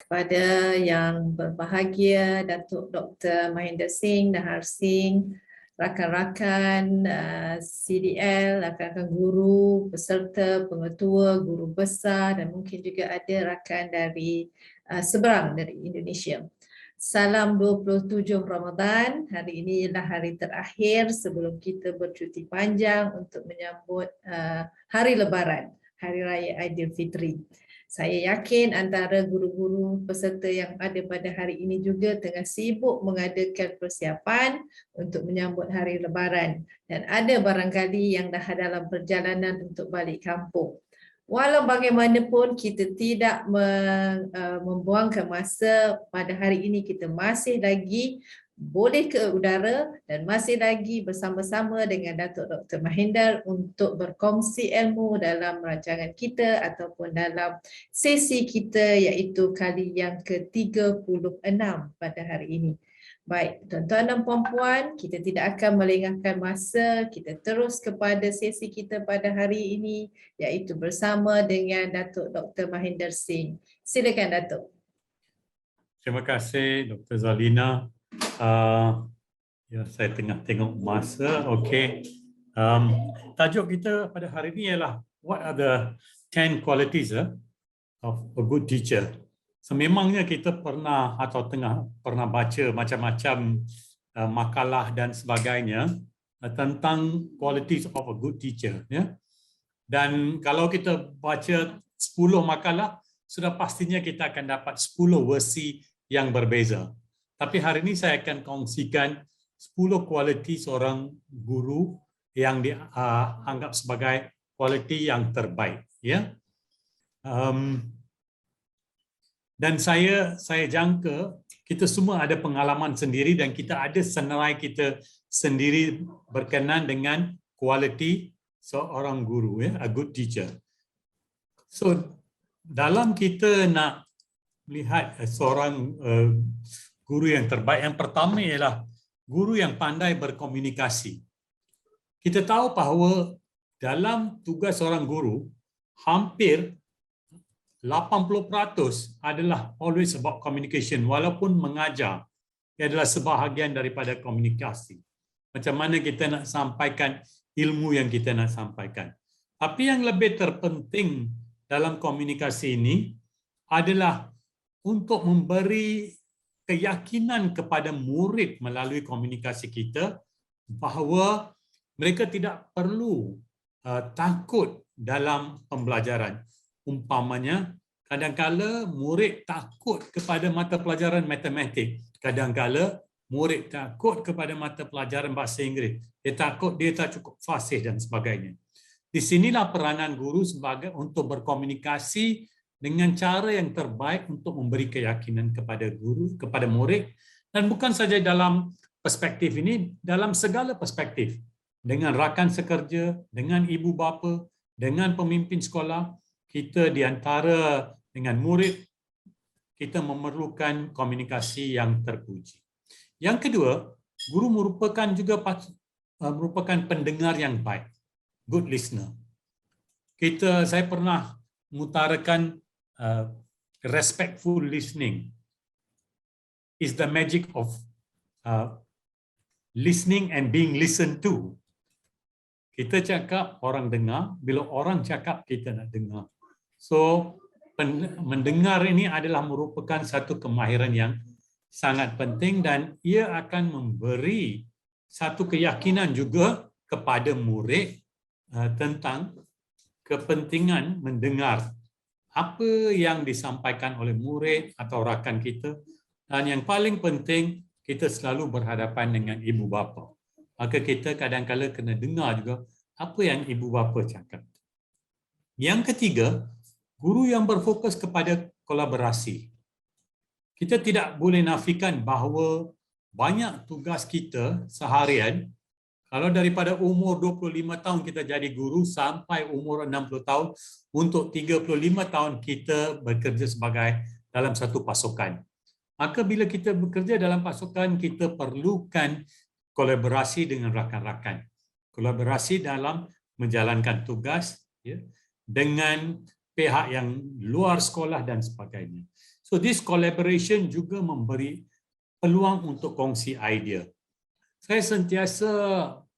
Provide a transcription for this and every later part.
Kepada yang berbahagia Datuk Dr. Mahinder Singh, Nahar Singh, rakan-rakan CDL, rakan-rakan guru, peserta, pengetua, guru besar dan mungkin juga ada rakan dari seberang dari Indonesia. Salam 27 Ramadan. Hari ini ialah hari terakhir sebelum kita bercuti panjang untuk menyambut hari Lebaran, Hari Raya Aidilfitri. Saya yakin antara guru-guru peserta yang ada pada hari ini juga tengah sibuk mengadakan persiapan untuk menyambut hari Lebaran dan ada barangkali yang dah dalam perjalanan untuk balik kampung. Walau bagaimanapun kita tidak membuangkan masa, pada hari ini kita masih lagi boleh ke udara dan masih lagi bersama-sama dengan Datuk Dr. Mahinder untuk berkongsi ilmu dalam rancangan kita ataupun dalam sesi kita iaitu kali yang ke-36 pada hari ini. Baik, tuan-tuan dan puan-puan, kita tidak akan melengahkan masa, kita terus kepada sesi kita pada hari ini iaitu bersama dengan Datuk Dr. Mahinder Singh. Silakan Datuk. Terima kasih Dr. Zalina. Ya, saya tengah tengok masa. Okey. Tajuk kita pada hari ini ialah what are the 10 qualities of a good teacher. Sememangnya kita pernah atau pernah baca macam-macam makalah dan sebagainya tentang qualities of a good teacher, ya. Dan kalau kita baca 10 makalah, sudah pastinya kita akan dapat 10 versi yang berbeza. Tapi hari ini saya akan kongsikan 10 kualiti seorang guru yang dianggap sebagai kualiti yang terbaik, ya. Dan saya jangka kita semua ada pengalaman sendiri dan kita ada senarai kita sendiri berkenaan dengan kualiti seorang guru, ya, a good teacher. So dalam kita nak melihat seorang guru yang terbaik, yang pertama ialah guru yang pandai berkomunikasi. Kita tahu bahawa dalam tugas seorang guru hampir 80% adalah always about communication. Walaupun mengajar, ia adalah sebahagian daripada komunikasi. Macam mana kita nak sampaikan ilmu yang kita nak sampaikan. Tapi yang lebih terpenting dalam komunikasi ini adalah untuk memberi keyakinan kepada murid melalui komunikasi kita bahawa mereka tidak perlu takut dalam pembelajaran. Umpamanya, kadang-kala murid takut kepada mata pelajaran matematik. Kadang-kala murid takut kepada mata pelajaran bahasa Inggeris. Dia takut dia tak cukup fasih dan sebagainya. Di sinilah peranan guru sebagai untuk berkomunikasi dengan cara yang terbaik untuk memberi keyakinan kepada guru, kepada murid. Dan bukan saja dalam perspektif ini, dalam segala perspektif. Dengan rakan sekerja, dengan ibu bapa, dengan pemimpin sekolah, kita di antara dengan murid, kita memerlukan komunikasi yang terpuji. Yang kedua, guru merupakan pendengar yang baik, good listener. Saya pernah mengutarakan respectful listening is the magic of listening and being listened to. Kita cakap, orang dengar. Bila orang cakap, kita nak dengar. So, mendengar ini adalah merupakan satu kemahiran yang sangat penting dan ia akan memberi satu keyakinan juga kepada murid tentang kepentingan mendengar apa yang disampaikan oleh murid atau rakan kita. Dan yang paling penting, kita selalu berhadapan dengan ibu bapa. Maka kita kadang-kadang kena dengar juga apa yang ibu bapa cakap. Yang ketiga, guru yang berfokus kepada kolaborasi. Kita tidak boleh nafikan bahawa banyak tugas kita seharian, kalau daripada umur 25 tahun kita jadi guru sampai umur 60 tahun, untuk 35 tahun kita bekerja sebagai dalam satu pasukan. Maka bila kita bekerja dalam pasukan, kita perlukan kolaborasi dengan rakan-rakan. Kolaborasi dalam menjalankan tugas, ya, dengan pihak yang luar sekolah dan sebagainya. So this collaboration juga memberi peluang untuk kongsi idea. Saya sentiasa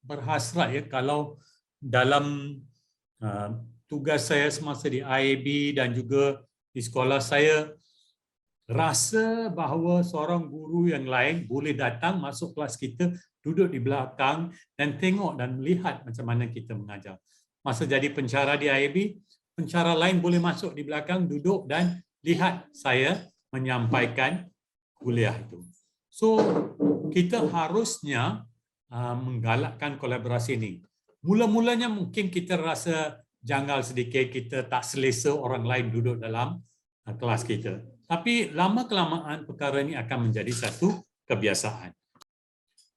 berhasrat ya kalau dalam tugas saya semasa di IAB dan juga di sekolah saya rasa bahawa seorang guru yang lain boleh datang masuk kelas kita, duduk di belakang dan tengok dan melihat macam mana kita mengajar. Masa jadi pencara di IAB, pencara lain boleh masuk di belakang, duduk dan lihat saya menyampaikan kuliah itu. So, kita harusnya menggalakkan kolaborasi ini. Mula-mulanya mungkin kita rasa janggal sedikit, kita tak selesa orang lain duduk dalam kelas kita. Tapi lama-kelamaan perkara ini akan menjadi satu kebiasaan.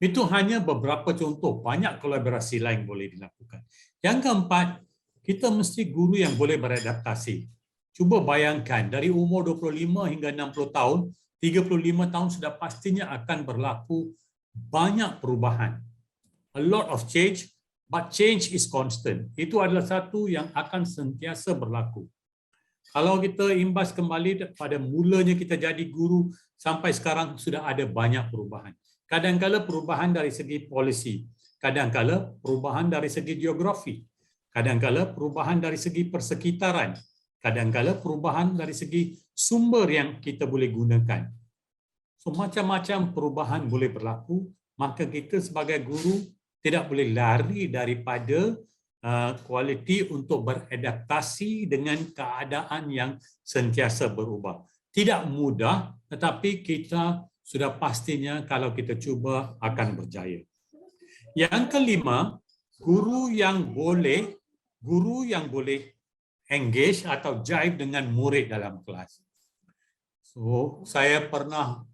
Itu hanya beberapa contoh, banyak kolaborasi lain boleh dilakukan. Yang keempat, kita mesti guru yang boleh beradaptasi. Cuba bayangkan, dari umur 25 hingga 60 tahun, 35 tahun sudah pastinya akan berlaku banyak perubahan. A lot of change, but change is constant. Itu adalah satu yang akan sentiasa berlaku. Kalau kita imbas kembali pada mulanya kita jadi guru, sampai sekarang sudah ada banyak perubahan. Kadang-kala perubahan dari segi polisi, kadang-kala perubahan dari segi geografi, kadang-kala perubahan dari segi persekitaran, kadang-kala perubahan dari segi sumber yang kita boleh gunakan. So, macam-macam perubahan boleh berlaku, maka kita sebagai guru tidak boleh lari daripada kualiti untuk beradaptasi dengan keadaan yang sentiasa berubah. Tidak mudah, tetapi kita sudah pastinya kalau kita cuba akan berjaya. Yang kelima, guru yang boleh engage atau jive dengan murid dalam kelas. So, saya pernah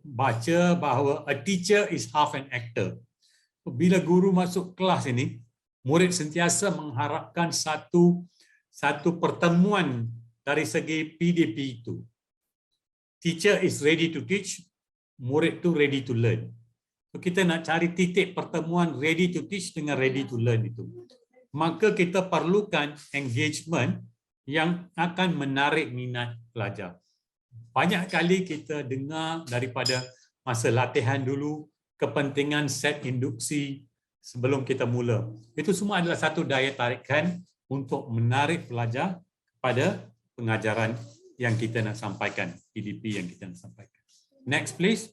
baca bahawa a teacher is half an actor. Bila guru masuk kelas ini, murid sentiasa mengharapkan satu pertemuan dari segi PDP itu. Teacher is ready to teach, murid tu ready to learn. So, kita nak cari titik pertemuan ready to teach dengan ready to learn itu. Maka kita perlukan engagement yang akan menarik minat pelajar. Banyak kali kita dengar daripada masa latihan dulu, kepentingan set induksi sebelum kita mula. Itu semua adalah satu daya tarikan untuk menarik pelajar pada pengajaran yang kita nak sampaikan, PDP yang kita nak sampaikan. Next please.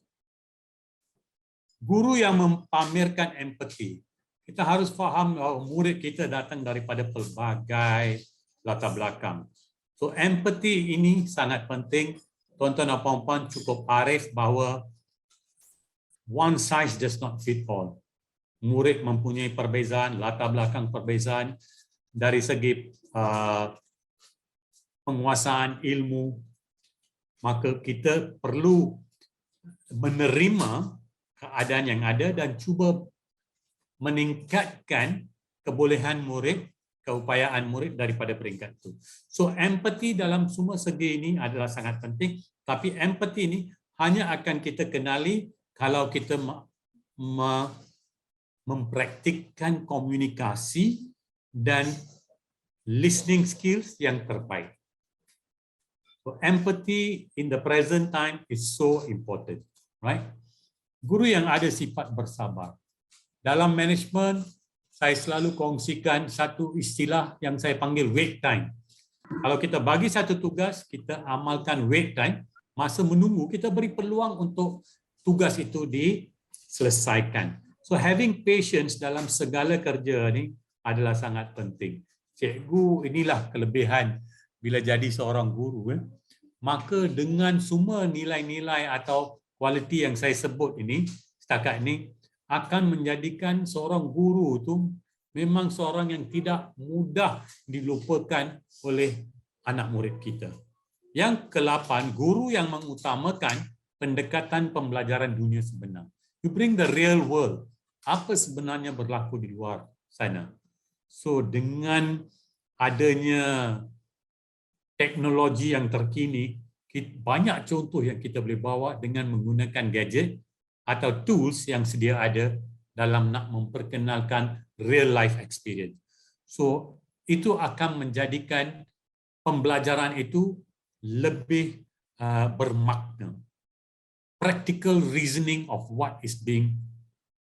Guru yang mempamerkan empati. Kita harus faham bahawa murid kita datang daripada pelbagai latar belakang. So empati ini sangat penting. Tuan-tuan dan puan-puan cukup arif bahawa one size does not fit all. Murid mempunyai perbezaan, latar belakang perbezaan dari segi penguasaan ilmu. Maka kita perlu menerima keadaan yang ada dan cuba meningkatkan kebolehan murid, keupayaan murid daripada peringkat itu. So empathy dalam semua segi ini adalah sangat penting, tapi empathy ini hanya akan kita kenali kalau kita mempraktikkan komunikasi dan listening skills yang terbaik. So empathy in the present time is so important, right? Guru yang ada sifat bersabar. Dalam management, saya selalu kongsikan satu istilah yang saya panggil wait time. Kalau kita bagi satu tugas, kita amalkan wait time, masa menunggu, kita beri peluang untuk tugas itu diselesaikan. So having patience dalam segala kerja ni adalah sangat penting. Cikgu, inilah kelebihan bila jadi seorang guru. Maka dengan semua nilai-nilai atau kualiti yang saya sebut ini, setakat ini, akan menjadikan seorang guru itu memang seorang yang tidak mudah dilupakan oleh anak murid kita. Yang ke-8, guru yang mengutamakan pendekatan pembelajaran dunia sebenar. You bring the real world. Apa sebenarnya berlaku di luar sana. So dengan adanya teknologi yang terkini, banyak contoh yang kita boleh bawa dengan menggunakan gadget atau tools yang sedia ada dalam nak memperkenalkan real life experience. So itu akan menjadikan pembelajaran itu lebih bermakna. Practical reasoning of what is being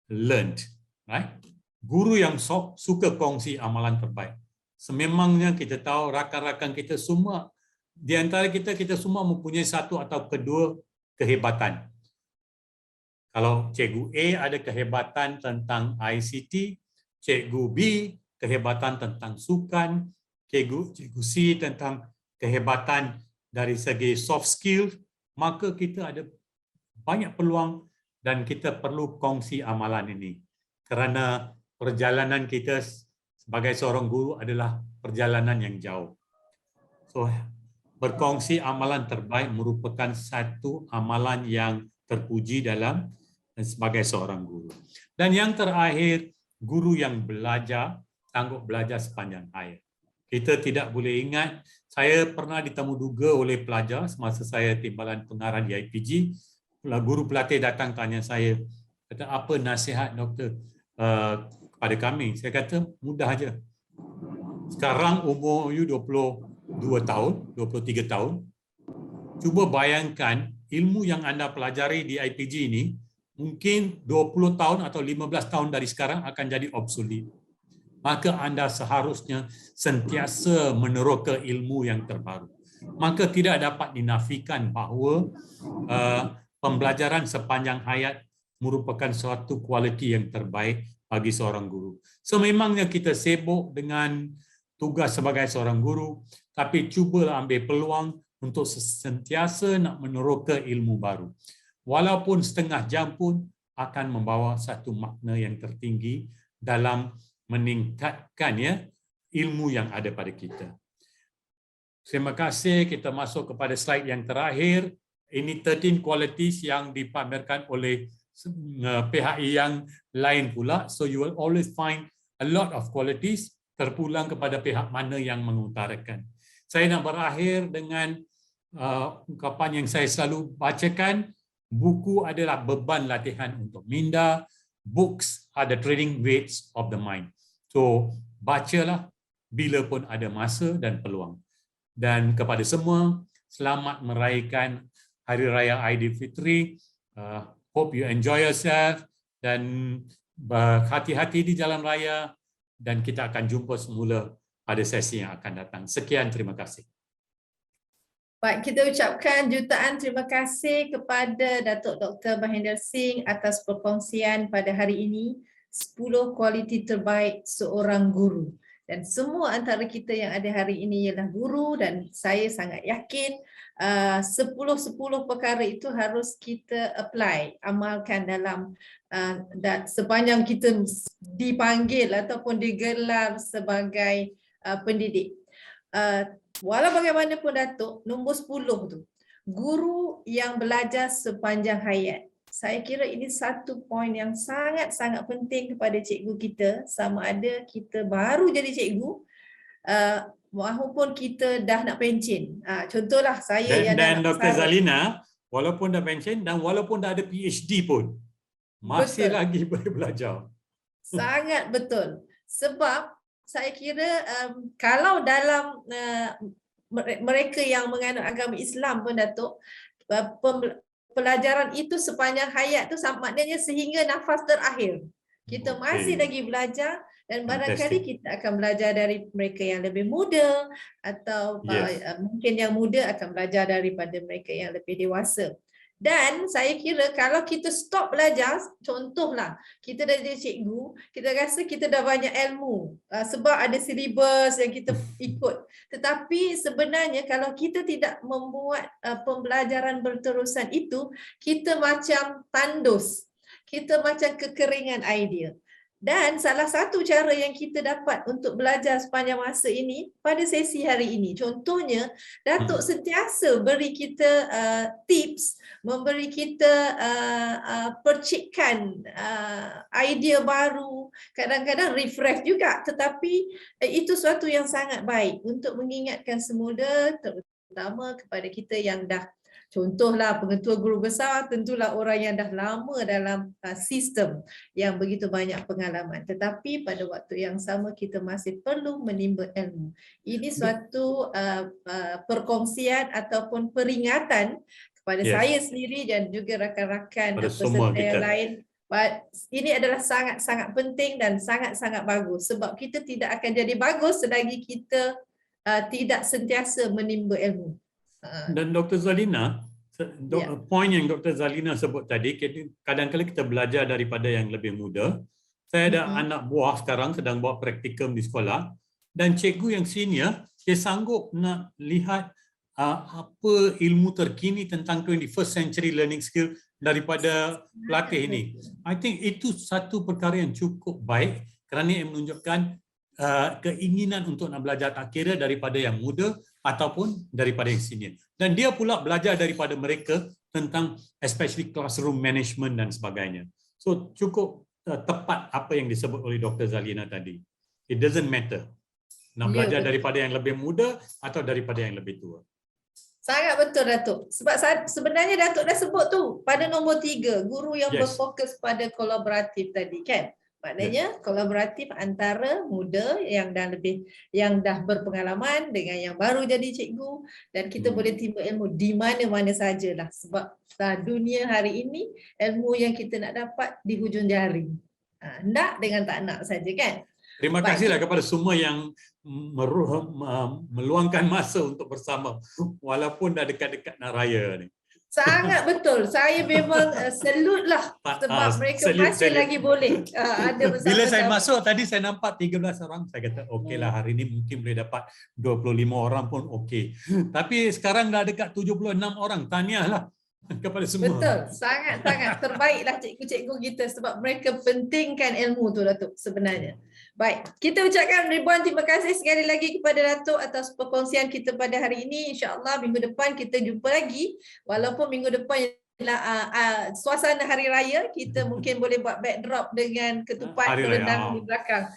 learned, right? Guru yang suka kongsi amalan terbaik. Sememangnya kita tahu rakan-rakan kita semua, di antara kita semua mempunyai satu atau kedua kehebatan. Kalau Cikgu A ada kehebatan tentang ICT, Cikgu B kehebatan tentang sukan, Cikgu C tentang kehebatan dari segi soft skill, maka kita ada banyak peluang dan kita perlu kongsi amalan ini. Kerana perjalanan kita sebagai seorang guru adalah perjalanan yang jauh. So, berkongsi amalan terbaik merupakan satu amalan yang terpuji dalam sebagai seorang guru. Dan yang terakhir, guru yang belajar, sanggup belajar sepanjang hayat. Kita tidak boleh ingat, saya pernah ditemuduga oleh pelajar semasa saya timbalan pengarah di IPG, guru pelatih datang tanya saya, kata apa nasihat doktor kepada kami? Saya kata mudah aja. Sekarang umur you 22 tahun, 23 tahun. Cuba bayangkan ilmu yang anda pelajari di IPG ini mungkin 20 tahun atau 15 tahun dari sekarang akan jadi obsolet. Maka anda seharusnya sentiasa meneroka ilmu yang terbaru. Maka tidak dapat dinafikan bahawa pembelajaran sepanjang hayat merupakan suatu kualiti yang terbaik bagi seorang guru. Sememangnya kita sibuk dengan tugas sebagai seorang guru, tapi cubalah ambil peluang untuk sentiasa nak meneroka ilmu baru. Walaupun setengah jam pun akan membawa satu makna yang tertinggi dalam meningkatkan ilmu yang ada pada kita. Terima kasih, kita masuk kepada slide yang terakhir. Ini 13 qualities yang dipamerkan oleh pihak yang lain pula. So you will always find a lot of qualities terpulang kepada pihak mana yang mengutarakan. Saya nak berakhir dengan ungkapan yang saya selalu bacakan. Buku adalah beban latihan untuk minda. Books are the training weights of the mind. So bacalah bila pun ada masa dan peluang. Dan kepada semua, selamat meraihkan Hari Raya Aidilfitri. Hope you enjoy yourself dan berhati-hati di jalan raya dan kita akan jumpa semula pada sesi yang akan datang. Sekian, terima kasih. Baik, kita ucapkan jutaan terima kasih kepada Datuk Dr. Mahendra Singh atas perkongsian pada hari ini 10 kualiti terbaik seorang guru. Dan semua antara kita yang ada hari ini ialah guru dan saya sangat yakin 10 perkara itu harus kita apply, amalkan dalam sepanjang kita dipanggil ataupun digelar sebagai pendidik. Walau bagaimanapun Datuk, nombor 10 tu, guru yang belajar sepanjang hayat. Saya kira ini satu poin yang sangat-sangat penting kepada cikgu kita, sama ada kita baru jadi cikgu maupun kita dah nak pencen. Contohlah saya dan Dr. Zalina, walaupun dah pencen dan walaupun dah ada PhD pun, masih lagi boleh belajar. Sangat betul. Sebab saya kira kalau dalam mereka yang menganut agama Islam pun Datuk, pelajaran itu sepanjang hayat tu maknanya sehingga nafas terakhir. Kita masih lagi belajar dan barangkali kita akan belajar dari mereka yang lebih muda atau mungkin yang muda akan belajar daripada mereka yang lebih dewasa. Dan saya kira kalau kita stop belajar, contohlah kita dah jadi cikgu, kita rasa kita dah banyak ilmu sebab ada silibus yang kita ikut. Tetapi sebenarnya kalau kita tidak membuat pembelajaran berterusan itu, kita macam tandus, kita macam kekeringan idea. Dan salah satu cara yang kita dapat untuk belajar sepanjang masa ini pada sesi hari ini, contohnya Datuk sentiasa beri kita tips, memberi kita percikan idea baru, kadang-kadang refresh juga, tetapi itu suatu yang sangat baik untuk mengingatkan semula, terutama kepada kita yang dah Contohlah pengetua guru besar tentulah orang yang dah lama dalam sistem yang begitu banyak pengalaman. Tetapi pada waktu yang sama kita masih perlu menimba ilmu. Ini suatu perkongsian ataupun peringatan kepada saya sendiri dan juga rakan-rakan peserta yang lain. Ini adalah sangat-sangat penting dan sangat-sangat bagus sebab kita tidak akan jadi bagus selagi kita tidak sentiasa menimba ilmu. Dan Dr. Zalina, poin yang Dr. Zalina sebut tadi, kadang-kadang kita belajar daripada yang lebih muda. Saya ada anak buah sekarang sedang buat praktikum di sekolah dan cikgu yang senior, dia sanggup nak lihat apa ilmu terkini tentang 21st century learning skill daripada pelatih ini. I think itu satu perkara yang cukup baik kerana ia menunjukkan keinginan untuk nak belajar, tak kira daripada yang muda ataupun daripada yang senior. Dan dia pula belajar daripada mereka tentang especially classroom management dan sebagainya. So cukup tepat apa yang disebut oleh Dr. Zalina tadi. It doesn't matter nak belajar daripada yang lebih muda atau daripada yang lebih tua. Sangat betul Datuk. Sebab sebenarnya Datuk dah sebut tu pada nombor 3, guru yang berfokus pada kolaboratif tadi kan. Maknanya kolaboratif antara muda yang dah berpengalaman dengan yang baru jadi cikgu dan kita boleh timba ilmu di mana-mana sajalah sebab dunia hari ini ilmu yang kita nak dapat di hujung jari. Nak dengan tak nak saja kan. Terima kasihlah kepada semua yang meluangkan masa untuk bersama walaupun dah dekat-dekat nak raya ni. Sangat betul. Saya memang salute lah sebab mereka masih lagi boleh ada bersama. Bila saya masuk tadi saya nampak 13 orang, saya kata okeylah hari ni mungkin boleh dapat 25 orang pun okey. Tapi sekarang dah dekat 76 orang. Tahniahlah kepada semua. Betul. Sangat-sangat terbaiklah cikgu-cikgu kita sebab mereka pentingkan ilmu tu Datuk sebenarnya. Baik, kita ucapkan ribuan terima kasih sekali lagi kepada Datuk atas perkongsian kita pada hari ini. InsyaAllah minggu depan kita jumpa lagi. Walaupun minggu depan ialah suasana hari raya, kita mungkin boleh buat backdrop dengan ketupat berendang di belakang.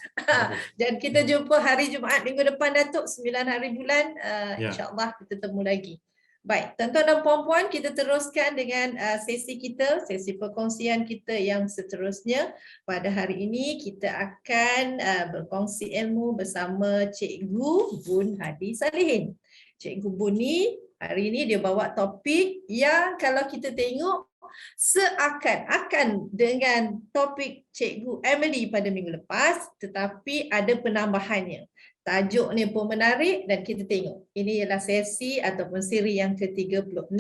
Dan kita jumpa hari Jumaat minggu depan Datuk, 9 hari bulan. InsyaAllah kita temu lagi. Baik, tuan-tuan dan puan-puan, kita teruskan dengan sesi kita, sesi perkongsian kita yang seterusnya. Pada hari ini kita akan berkongsi ilmu bersama Cikgu Bun Hadi Salihin. Cikgu Bun ni hari ini dia bawa topik yang kalau kita tengok seakan-akan dengan topik Cikgu Emily pada minggu lepas, tetapi ada penambahannya. Tajuk ni pun menarik dan kita tengok. Ini ialah sesi ataupun siri yang ke-36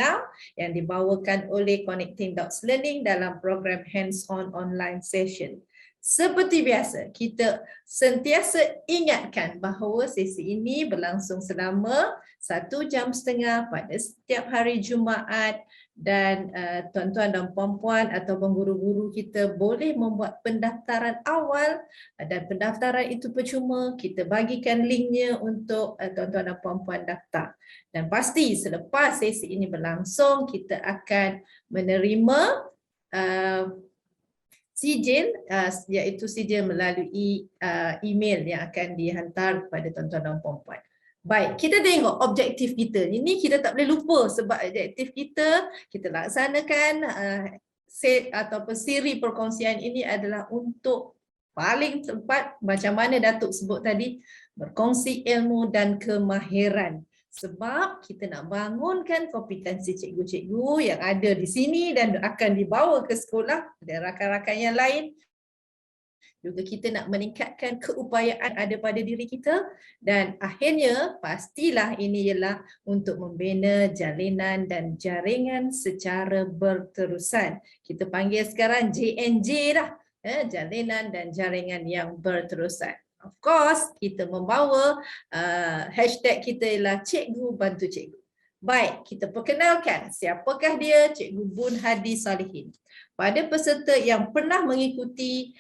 yang dibawakan oleh Connecting Dots Learning dalam program Hands-on Online Session. Seperti biasa, kita sentiasa ingatkan bahawa sesi ini berlangsung selama 1 jam setengah pada setiap hari Jumaat dan tuan-tuan dan puan-puan ataupun guru-guru kita boleh membuat pendaftaran awal dan pendaftaran itu percuma. Kita bagikan linknya untuk tuan-tuan dan puan-puan daftar. Dan pasti selepas sesi ini berlangsung, kita akan menerima sijil, iaitu sijil melalui email yang akan dihantar kepada tuan-tuan dan puan-puan. Baik, kita tengok objektif kita. Ini kita tak boleh lupa sebab objektif kita laksanakan ataupun siri perkongsian ini adalah untuk paling tepat macam mana Datuk sebut tadi, berkongsi ilmu dan kemahiran. Sebab kita nak bangunkan kompetensi cikgu-cikgu yang ada di sini dan akan dibawa ke sekolah dan rakan-rakan yang lain. Juga kita nak meningkatkan keupayaan ada pada diri kita dan akhirnya pastilah ini ialah untuk membina jalinan dan jaringan secara berterusan. Kita panggil sekarang JNJ dah, jalinan dan jaringan yang berterusan. Of course, kita membawa hashtag kita ialah Cikgu Bantu Cikgu. Baik, kita perkenalkan siapakah dia, Cikgu Bun Hadi Salihin. Pada peserta yang pernah mengikuti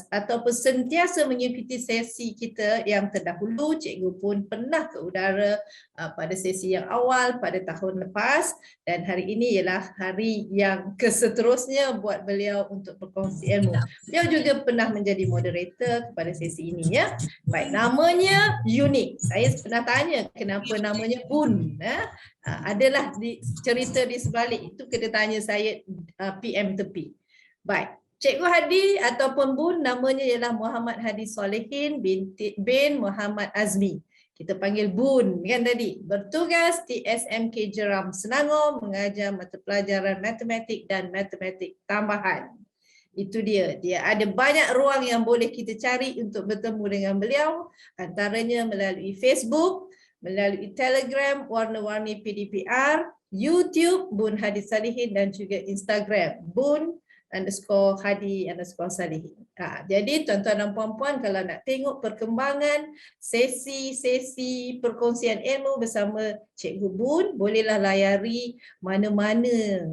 atau sentiasa mengikuti sesi kita yang terdahulu, cikgu pun pernah ke udara pada sesi yang awal pada tahun lepas, dan hari ini ialah hari yang keseterusnya buat beliau untuk berkongsi ilmu. Beliau juga pernah menjadi moderator kepada sesi ini, ya. Baik, namanya unik. Saya pernah tanya kenapa namanya Bun. Adalah cerita di sebalik itu, kena tanya saya PM tepi. Baik, Cikgu Hadi ataupun Bun, namanya ialah Muhammad Hadi Solehin bin Muhammad Azmi. Kita panggil Bun kan tadi. Bertugas di SMK Jeram Selangor, mengajar mata pelajaran matematik dan matematik tambahan. Itu dia. Dia ada banyak ruang yang boleh kita cari untuk bertemu dengan beliau, antaranya melalui Facebook, melalui Telegram, warna-warni PDPR, YouTube Bun Hadi Salihin, dan juga Instagram Bun_Hadi_Salihin. Jadi tuan-tuan dan puan-puan, kalau nak tengok perkembangan sesi-sesi perkongsian ilmu bersama Cikgu Bun, bolehlah layari mana-mana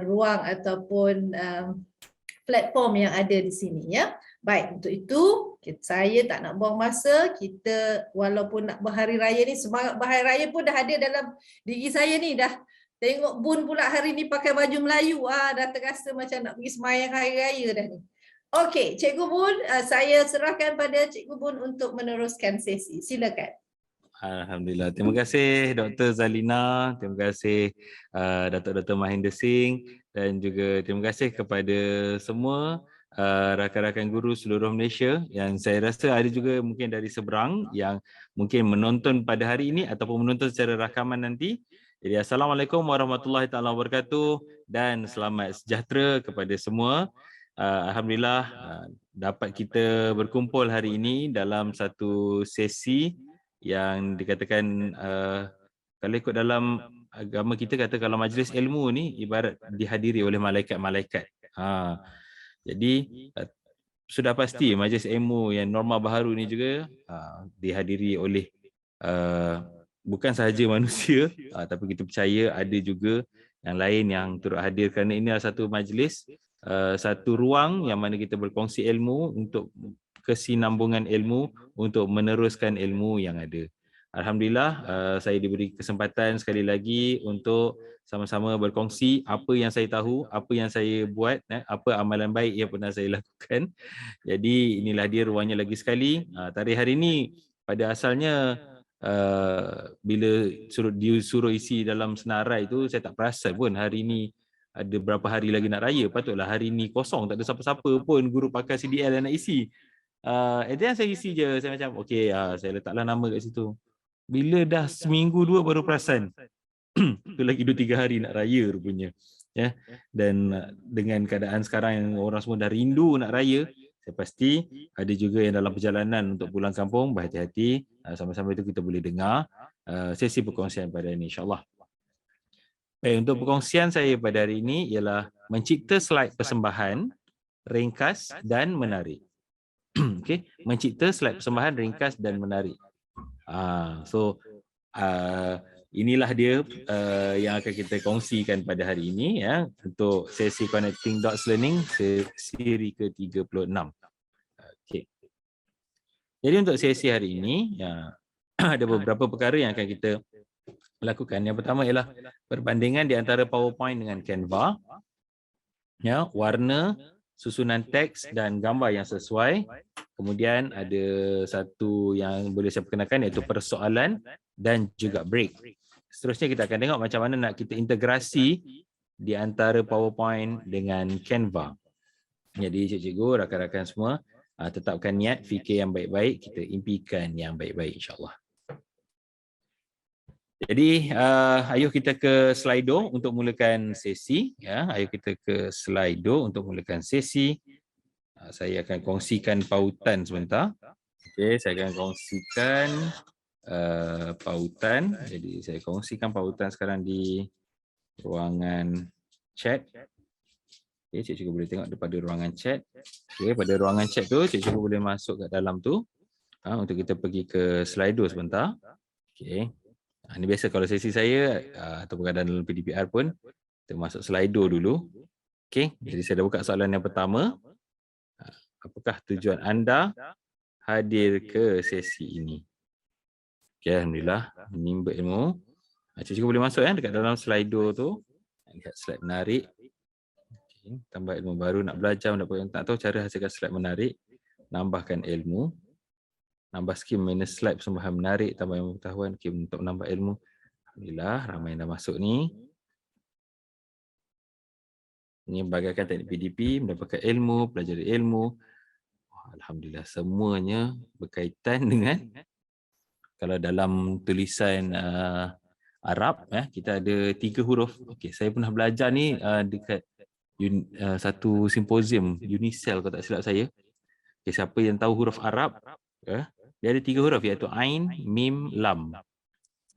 ruang ataupun platform yang ada di sini, ya. Baik, untuk itu saya tak nak buang masa. Kita walaupun nak berhari raya ni, semangat berhari raya pun dah ada dalam diri saya ni. Dah tengok Bun pula hari ni pakai baju Melayu, dah terasa macam nak pergi semayang hari raya dah ni. Okey, Cikgu Bun, saya serahkan pada Cikgu Bun untuk meneruskan sesi. Silakan. Alhamdulillah. Terima kasih Dr. Zalina, terima kasih Dr. Mahinder Singh, dan juga terima kasih kepada semua rakan-rakan guru seluruh Malaysia yang saya rasa ada juga mungkin dari seberang yang mungkin menonton pada hari ini ataupun menonton secara rakaman nanti. Jadi Assalamualaikum warahmatullahi taala wabarakatuh dan selamat sejahtera kepada semua. Alhamdulillah dapat kita berkumpul hari ini dalam satu sesi yang dikatakan kalau ikut dalam agama kita kata kalau majlis ilmu ni ibarat dihadiri oleh malaikat-malaikat. Jadi sudah pasti majlis ilmu yang norma baharu ni juga dihadiri oleh bukan sahaja manusia, tapi kita percaya ada juga yang lain yang turut hadir, kerana ini adalah satu majlis, satu ruang yang mana kita berkongsi ilmu untuk kesinambungan ilmu, untuk meneruskan ilmu yang ada. Alhamdulillah, saya diberi kesempatan sekali lagi untuk sama-sama berkongsi apa yang saya tahu, apa yang saya buat, apa amalan baik yang pernah saya lakukan. Jadi inilah dia ruangnya lagi sekali. Tarikh hari ini pada asalnya bila disuruh isi dalam senarai itu, saya tak perasan pun hari ini ada berapa hari lagi nak raya. Patutlah hari ini kosong, tak ada siapa-siapa pun guru pakar CDL yang nak isi. Yang saya isi je, saya macam okey, saya letaklah nama kat situ. Bila dah seminggu dua baru perasan. Itu lagi 2-3 hari nak raya rupanya. Ya. Dan dengan keadaan sekarang yang orang semua dah rindu nak raya, saya pasti ada juga yang dalam perjalanan untuk pulang kampung, berhati-hati. Sama-sama itu kita boleh dengar sesi perkongsian pada ini, insyaAllah. Baik, untuk perkongsian saya pada hari ini ialah mencipta slide persembahan ringkas dan menarik. Okay, mencipta slide persembahan ringkas dan menarik. Inilah dia yang akan kita kongsikan pada hari ini, ya, untuk sesi Connecting Dots Learning siri ke-36. Okay. Jadi untuk sesi hari ini, ya, ada beberapa perkara yang akan kita lakukan. Yang pertama ialah perbandingan di antara PowerPoint dengan Canva, ya, warna, susunan teks dan gambar yang sesuai. Kemudian ada satu yang boleh saya perkenalkan iaitu persoalan dan juga break. Seterusnya kita akan tengok macam mana nak kita integrasi di antara PowerPoint dengan Canva. Jadi cikgu, rakan-rakan semua, tetapkan niat, fikir yang baik-baik, kita impikan yang baik-baik, insyaAllah. Jadi ayuh kita ke Slido untuk mulakan sesi, ya. Ayuh kita ke Slido untuk mulakan sesi. Saya akan kongsikan pautan sebentar. Okey, saya akan kongsikan pautan. Jadi saya kongsikan pautan sekarang di ruangan chat. Okey, cikgu boleh tengok daripada ruangan chat. Okey, pada ruangan chat tu cikgu boleh masuk kat dalam tu untuk kita pergi ke Slido sebentar. Okey. Ini biasa kalau sesi saya ataupun kadang dalam PDPR pun kita masuk Slido dulu. Okey, jadi saya dah buka soalan yang pertama. Apakah tujuan anda hadir ke sesi ini? Okey, alhamdulillah menimba ilmu. Cikgu boleh masuk dekat dalam Slido tu. Lihat slide menarik. Okay. Tambah ilmu baru, nak belajar, nak tahu cara hasilkan slide menarik, nambahkan ilmu, nambah skim minus slide persembahan menarik, tambah ilmu pengetahuan, okay, untuk menambah ilmu. Alhamdulillah, ramai yang dah masuk ni. Ini bagaikan teknik PDP, mendapatkan ilmu, pelajari ilmu. Alhamdulillah, semuanya berkaitan dengan, kalau dalam tulisan Arab, kita ada 3 huruf. Okay, saya pernah belajar ni dekat satu simposium Unicel kalau tak silap saya. Okay, siapa yang tahu huruf Arab, dia ada 3 huruf iaitu Ain, Mim, Lam.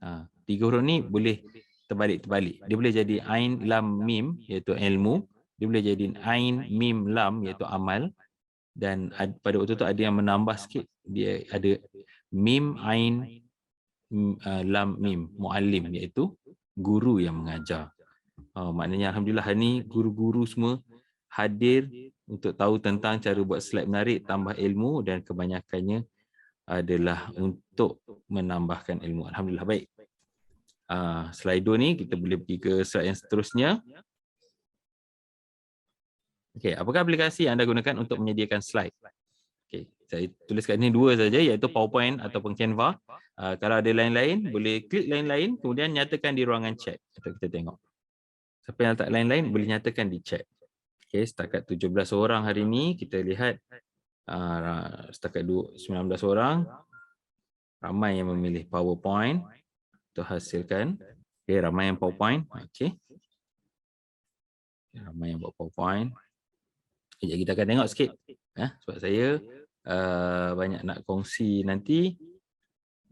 3 huruf ni boleh terbalik-terbalik. Dia boleh jadi Ain, Lam, Mim iaitu ilmu. Dia boleh jadi Ain, Mim, Lam iaitu amal. Dan pada waktu tu ada yang menambah sikit. Dia ada Mim, Ain, Lam, Mim, Muallim iaitu guru yang mengajar. Maknanya alhamdulillah hari ni guru-guru semua hadir untuk tahu tentang cara buat slide menarik, tambah ilmu, dan kebanyakannya adalah untuk menambahkan ilmu. Alhamdulillah, baik. Slido ni kita boleh pergi ke slide yang seterusnya. Okey, apakah aplikasi yang anda gunakan untuk menyediakan slide? Okey, saya tulis kat sini 2 saja, iaitu PowerPoint ataupun Canva. Kalau ada lain-lain, boleh klik lain-lain, kemudian nyatakan di ruangan chat. Atau kita tengok. Siapa yang letak lain-lain, boleh nyatakan di chat. Okey, setakat 17 orang hari ini, kita lihat setakat 19 orang. Ramai yang memilih PowerPoint untuk hasilkan. Okey, ramai yang PowerPoint. Okey. Ramai yang buat PowerPoint. Sekejap kita akan tengok sikit. Sebab saya banyak nak kongsi nanti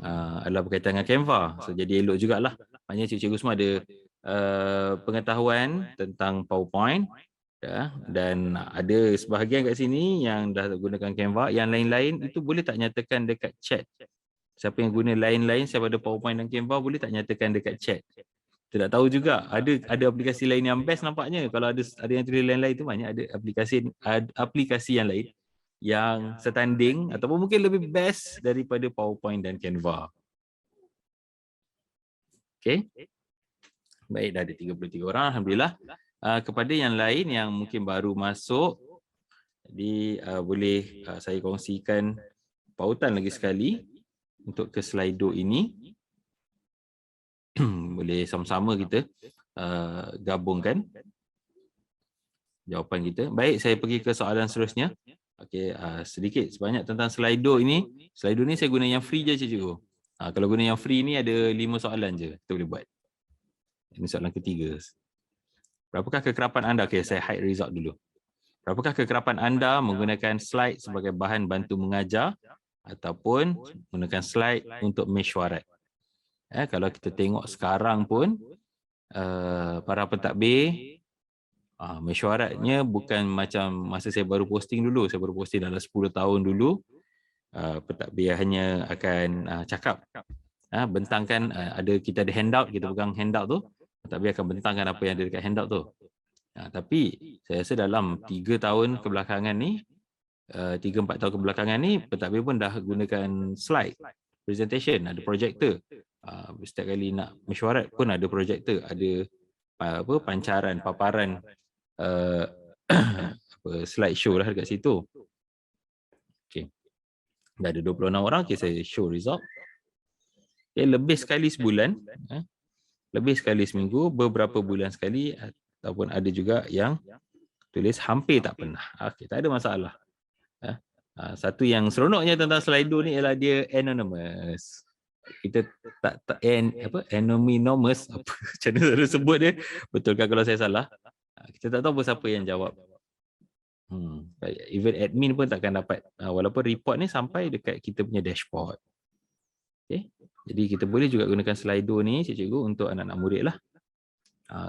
adalah berkaitan dengan Canva. So, jadi elok jugalah. Maknanya cikgu-cikgu semua ada pengetahuan tentang PowerPoint. Dan ada sebahagian kat sini yang dah gunakan Canva. Yang lain-lain itu boleh tak nyatakan dekat chat. Siapa yang guna lain-lain, siapa ada PowerPoint dan Canva, boleh tak nyatakan dekat chat. Tidak tahu juga, ada aplikasi lain yang best nampaknya. Kalau ada yang tulis lain-lain tu, banyak ada aplikasi yang lain yang setanding ataupun mungkin lebih best daripada PowerPoint dan Canva. Okey. Baik, dah ada 33 orang, alhamdulillah. Kepada yang lain yang mungkin baru masuk, jadi boleh saya kongsikan pautan lagi sekali untuk ke Slido ini. Boleh sama-sama kita gabungkan jawapan kita. Baik, saya pergi ke soalan seterusnya. Okey, sedikit sebanyak tentang Slido ini. Slido ni saya guna yang free je, cikgu. Kalau guna yang free ni ada 5 soalan je kita boleh buat. Ini soalan ketiga. Berapakah kekerapan anda? Okey, saya hide result dulu. Berapakah kekerapan anda menggunakan slide sebagai bahan bantu mengajar ataupun menggunakan slide untuk mesyuarat? Kalau kita tengok sekarang pun para pentadbir mesyuaratnya bukan macam masa saya baru posting dulu. Saya baru posting dalam 10 tahun dulu. Pentadbir hanya akan cakap, bentangkan, kita ada handout, kita pegang handout tu, pentadbir akan bentangkan apa yang ada dekat handout tu. Tapi saya rasa dalam 3 tahun kebelakangan ni, 3-4 tahun kebelakangan ni, pentadbir pun dah gunakan slide presentation, ada projector. Setiap kali nak mesyuarat pun ada projector, ada pancaran, paparan slide show lah dekat situ. Okey. Dah ada 26 orang, okay, saya show result. Okay, lebih sekali sebulan, lebih sekali seminggu, beberapa bulan sekali, ataupun ada juga yang tulis hampir tak pernah. Okey, tak ada masalah. Satu yang seronoknya tentang Slido ni ialah dia anonymous. Kita tak anonymous, apa macam mana saya sebut dia, betulkan kalau saya salah. Kita tak tahu siapa yang jawab. Even admin pun takkan dapat, walaupun report ni sampai dekat kita punya dashboard. Okay. Jadi kita boleh juga gunakan Slido ni, cikgu, untuk anak-anak murid lah.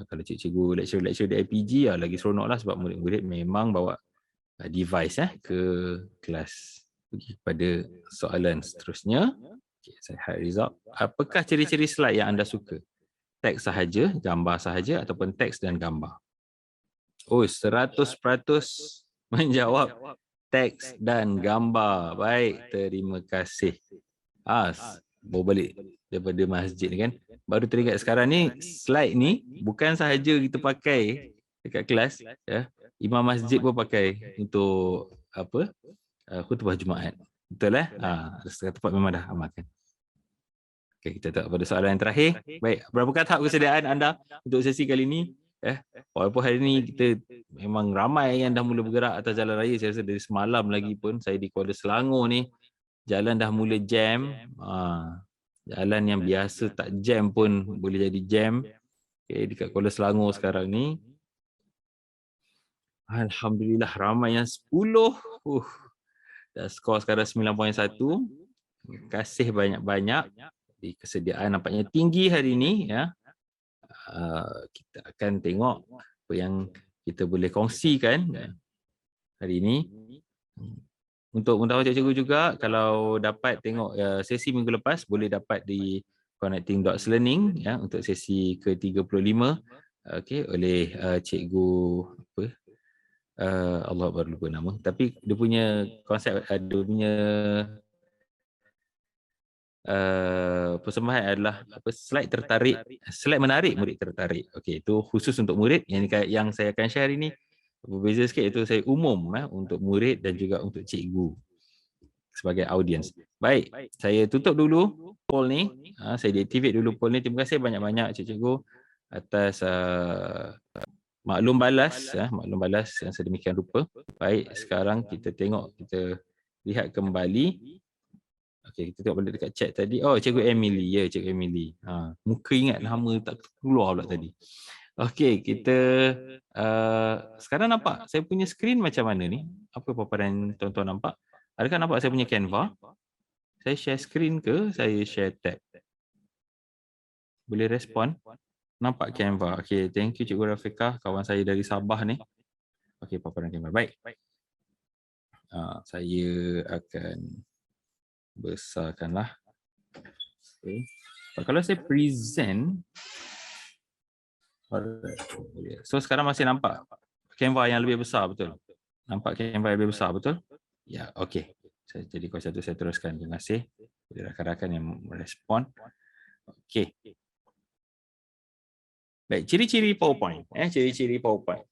Kalau cikgu lecture di IPG, lagi seronok lah, sebab murid-murid memang bawa device ke kelas. Pergi pada soalan seterusnya. Okay, saya hide result. Apakah ciri-ciri slide yang anda suka? Teks sahaja, gambar sahaja, ataupun teks dan gambar? Oh, 100% menjawab teks dan gambar. Baik, terima kasih. Bawa balik daripada masjid ni kan. Baru teringat sekarang ni, slide ni bukan sahaja kita pakai dekat kelas, ya. Imam masjid pun pakai untuk apa? Khutbah Jumaat. Betul setengah tempat memang dah amalkan. Okay, kita tengok pada soalan yang terakhir. Baik, berapakah tahap kesediaan anda untuk sesi kali ini? Walaupun hari ini kita memang ramai yang dah mula bergerak atas jalan raya. Saya rasa dari semalam lagi pun saya di Kuala Selangor ni, jalan dah mula jam. Jalan yang biasa tak jam pun boleh jadi jam. Okay, dekat Kuala Selangor sekarang ni, alhamdulillah ramai yang 10. Dah skor sekarang 9.1. Terima kasih banyak-banyak. Kesediaan nampaknya tinggi hari ini, ya. Kita akan tengok apa yang kita boleh kongsikan hari ini. Untuk mengetahui cikgu juga, kalau dapat tengok sesi minggu lepas, boleh dapat di Connecting Dots Learning, ya, untuk sesi ke-35, oleh cikgu apa? Allah baru lupa nama. Tapi dia punya konsep, dia punya persembahan adalah slide tertarik, slide menarik murid tertarik. Okey, itu khusus untuk murid. Yang saya akan share hari ini berbeza sikit, itu saya umum untuk murid dan juga untuk cikgu sebagai audiens. Baik, saya tutup dulu poll ni. Saya deactivate dulu poll ni. Terima kasih banyak-banyak cikgu atas maklum balas yang sedemikian rupa. Baik, sekarang kita tengok, kita lihat kembali. Okey, kita tengok balik dekat chat tadi. Oh, Cikgu Emily. Ya, Cikgu Emily. Muka ingat, nama tak keluar pula tadi. Okey, kita sekarang nampak saya punya skrin macam mana ni? Apa paparan tuan-tuan nampak? Adakah nampak saya punya Canva? Saya share skrin ke saya share tab? Boleh respon? Nampak Canva. Okey, thank you Cikgu Rafiqah, kawan saya dari Sabah ni. Okey, paparan Canva. Baik. Saya akan besarkanlah. Okay. Kalau saya present, so sekarang masih nampak Canva yang lebih besar, betul? Nampak Canva yang lebih besar, betul? Ya, okey. Jadi kuasa satu saya teruskan. Terima kasih kepada rakan-rakan yang merespon. Okey. Baik, ciri-ciri PowerPoint. Ciri-ciri PowerPoint.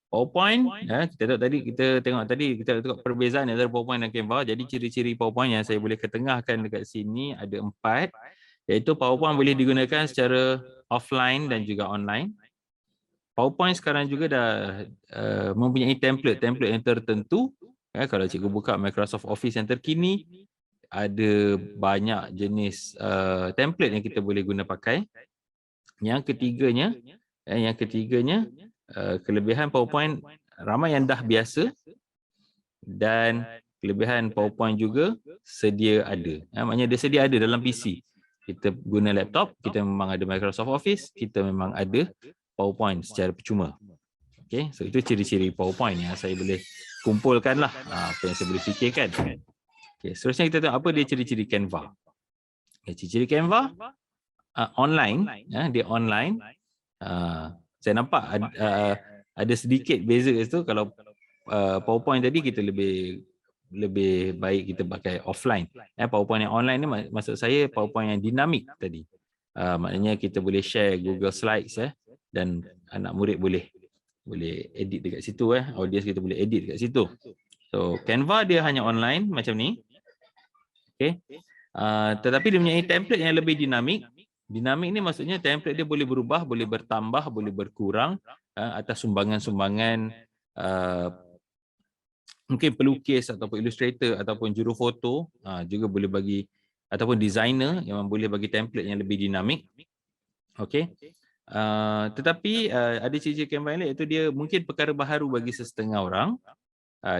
PowerPoint, kita tengok perbezaan antara PowerPoint dan Canva. Jadi ciri-ciri PowerPoint yang saya boleh ketengahkan dekat sini ada 4, iaitu PowerPoint boleh digunakan secara offline dan juga online. PowerPoint sekarang juga dah mempunyai template yang tertentu. Kalau cikgu buka Microsoft Office yang terkini, ada banyak jenis template yang kita boleh guna pakai. Yang ketiganya, kelebihan PowerPoint, ramai yang dah biasa, dan kelebihan PowerPoint juga sedia ada. Maknanya dia sedia ada dalam PC. Kita guna laptop, kita memang ada Microsoft Office, kita memang ada PowerPoint secara percuma. Okay, so itu ciri-ciri PowerPoint yang saya boleh kumpulkan lah, apa yang saya boleh fikirkan. Okay, seterusnya kita tengok apa dia ciri-ciri Canva. Okay, ciri-ciri Canva online, dia online. Saya nampak ada sedikit beza kat situ. Kalau PowerPoint tadi kita lebih baik kita pakai offline. PowerPoint yang online ni maksud saya PowerPoint yang dinamik tadi. Maknanya kita boleh share Google Slides dan anak murid boleh edit dekat situ, audiens kita boleh edit dekat situ. So Canva dia hanya online macam ni. Okay. Tetapi dia mempunyai template yang lebih dinamik. Dinamik ni maksudnya template dia boleh berubah, boleh bertambah, boleh berkurang atas sumbangan-sumbangan mungkin pelukis ataupun ilustrator ataupun juru foto, juga boleh bagi, ataupun designer yang boleh bagi template yang lebih dinamik. Okey. Tetapi ada ciri-ciri Canva lain, iaitu dia mungkin perkara baharu bagi sesetengah orang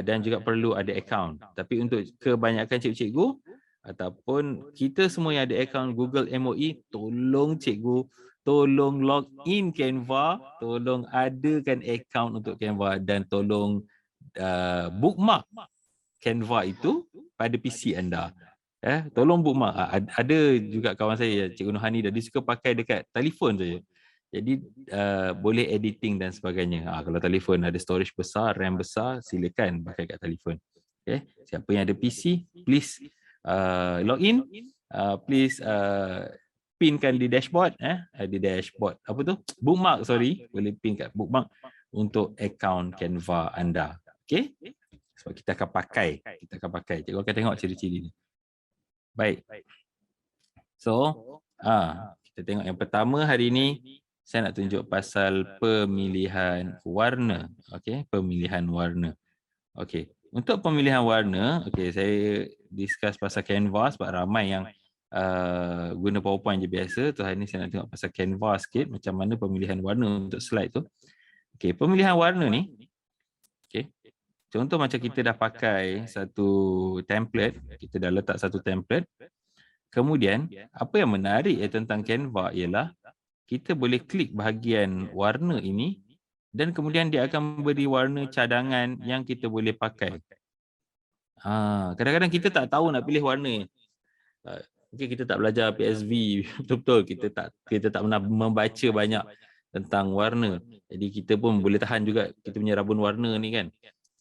dan juga perlu ada akaun. Tapi untuk kebanyakan cikgu-cikgu ataupun kita semua yang ada akaun Google MOE, tolong cikgu, tolong log in Canva, tolong adakan akaun untuk Canva dan tolong bookmark Canva itu pada PC anda. Tolong bookmark. Ada juga kawan saya, Cikgu Nuhani, dia suka pakai dekat telefon saja. Jadi boleh editing dan sebagainya. Kalau telefon ada storage besar, RAM besar, silakan pakai kat telefon. Okay. Siapa yang ada PC, please login, please pinkan di dashboard, di dashboard apa tu? Bookmark, sorry, boleh pin kat bookmark untuk account Canva anda. Okay. Sebab kita akan pakai, Cikgu akan tengok ciri-ciri ni. Baik. So, kita tengok yang pertama hari ini. Saya nak tunjuk pasal pemilihan warna. Okey, pemilihan warna. Okey, untuk pemilihan warna, okey, saya discuss pasal Canva sebab ramai yang guna PowerPoint je biasa. So hari ni saya nak tengok pasal Canva sikit, macam mana pemilihan warna untuk slide tu. Okey, pemilihan warna ni, okey, contoh macam kita dah pakai satu template, kita dah letak satu template. Kemudian, apa yang menarik tentang Canva ialah kita boleh klik bahagian warna ini dan kemudian dia akan beri warna cadangan yang kita boleh pakai. Kadang-kadang kita tak tahu nak pilih warna. Mungkin kita tak belajar PSV betul-betul, kita tak pernah membaca banyak tentang warna. Jadi kita pun boleh tahan juga kita punya rabun warna ni kan.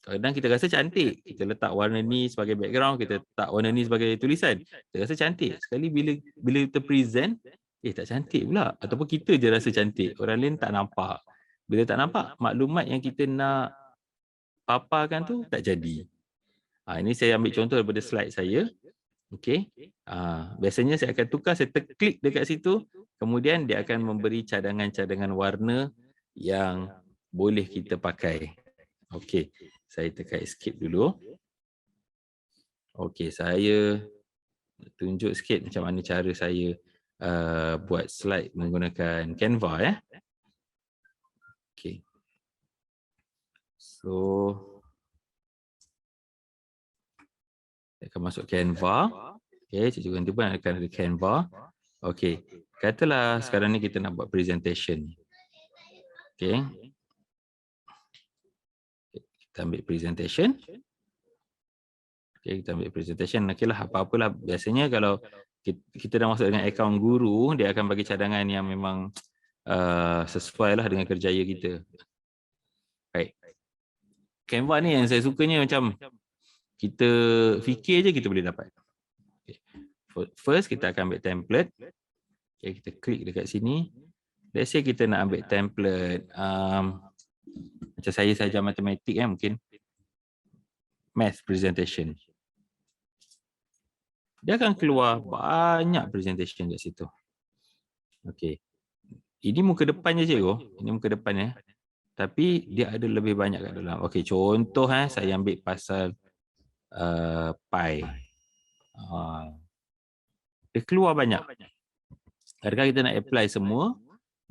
Kadang kita rasa cantik, kita letak warna ni sebagai background, kita letak warna ni sebagai tulisan. Kita rasa cantik. Sekali bila kita present, tak cantik pula. Ataupun kita je rasa cantik, orang lain tak nampak. Bila tak nampak, maklumat yang kita nak paparkan tu tak jadi. Ini saya ambil contoh daripada slide saya. Okey. Biasanya saya akan tukar, saya klik dekat situ, kemudian dia akan memberi cadangan-cadangan warna yang boleh kita pakai. Okey, saya tekan escape dulu. Okey, saya tunjuk sikit macam mana cara saya buat slide menggunakan Canva ya. Okey. So saya akan masuk Canva. Okey, cikgu ganti pun akan ada Canva. Okey, katalah sekarang ni kita nak buat presentation. Okey. Kita ambil presentation. Okey, kita ambil presentation. Okeylah, apa-apalah. Biasanya kalau kita dah masuk dengan akaun guru, dia akan bagi cadangan yang memang sesuai lah dengan kerjaya kita. Baik. Canva ni yang saya sukanya macam kita fikir je kita boleh dapat. Okay. First kita akan ambil template. Okay, kita klik dekat sini. Let's say kita nak ambil template macam saya saja matematik mungkin math presentation. Dia akan keluar banyak presentation kat situ. Okey. Ini muka depan je cikgu. Ini muka depan ya. Tapi dia ada lebih banyak kat dalam. Okey, contoh saya ambil pasal pi. Dia keluar banyak. Kadang-kadang kita nak apply semua.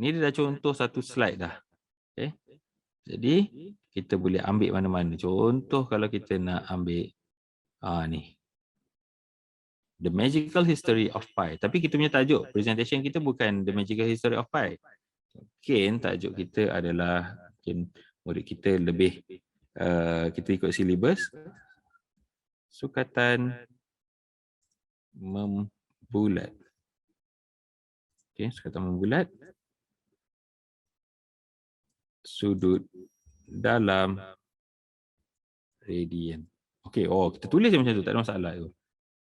Ni dia dah contoh satu slide dah. Okay. Jadi kita boleh ambil mana-mana. Contoh kalau kita nak ambil ni. The Magical History of Pi. Tapi kita punya tajuk presentation kita bukan The Magical History of Pi. Mungkin tajuk kita adalah mungkin murid kita lebih kita ikut silibus. Sukatan membulat. Okey, sukatan membulat. Sudut dalam radian. Okey, kita tulis je macam tu, tak ada masalah tu.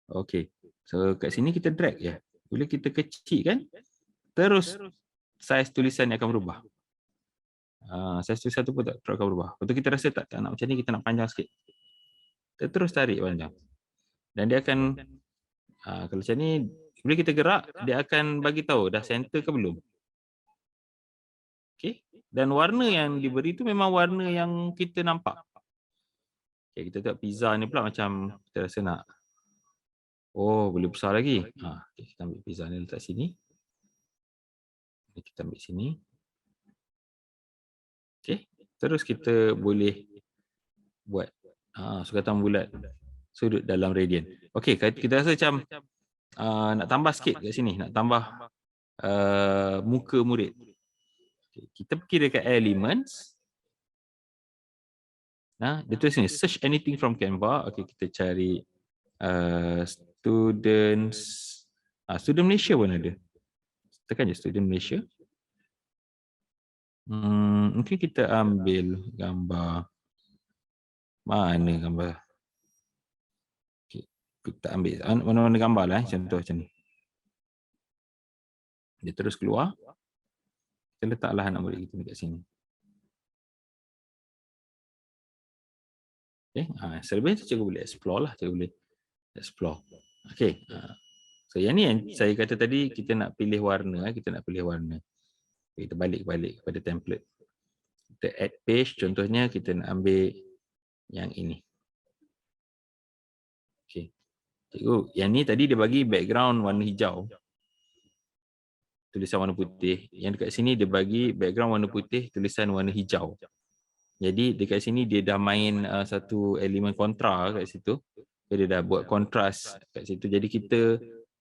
Okey. So kat sini kita drag je. Bila kita kecilkan, terus saiz tulisan akan berubah. Saiz tulisan tu pun tak akan berubah. Lepas tu kita rasa tak nak macam ni, kita nak panjang sikit. Kita terus tarik panjang. Dan dia akan kalau macam ni, bila kita gerak, dia akan bagi tahu dah center ke belum. Okey. Dan warna yang diberi tu memang warna yang kita nampak. Okey, kita tengok pizza ni pula macam kita rasa nak boleh besar lagi. Okay, kita ambil pizza ni letak sini. Kita ambil sini. Okey, terus kita boleh buat sukatan bulat sudut dalam radian. Okey, kita rasa macam nak tambah sikit kat sini, nak tambah muka murid. Okay, kita pergi dekat elements. Dia tulis ni search anything from Canva. Okey, kita cari student Malaysia pun ada. Tekan je student Malaysia. Mungkin kita ambil gambar. Mana gambar? Okay. Kita ambil mana-mana gambar lah, contoh macam ni. Dia terus keluar. Kita letaklah anak murid kita dekat sini. Okay. Selebih tu cikgu boleh explore lah. Cikgu boleh explore. Okay. So yang ni yang saya kata tadi, kita nak pilih warna. Kita nak pilih warna. Kita balik kepada template. Kita add page, contohnya kita nak ambil yang ini. Okay. Cikgu, yang ni tadi dia bagi background warna hijau. Tulisan warna putih. Yang dekat sini dia bagi background warna putih, tulisan warna hijau. Jadi dekat sini dia dah main satu elemen kontra kat situ. Dia dah buat kontras kat situ. Jadi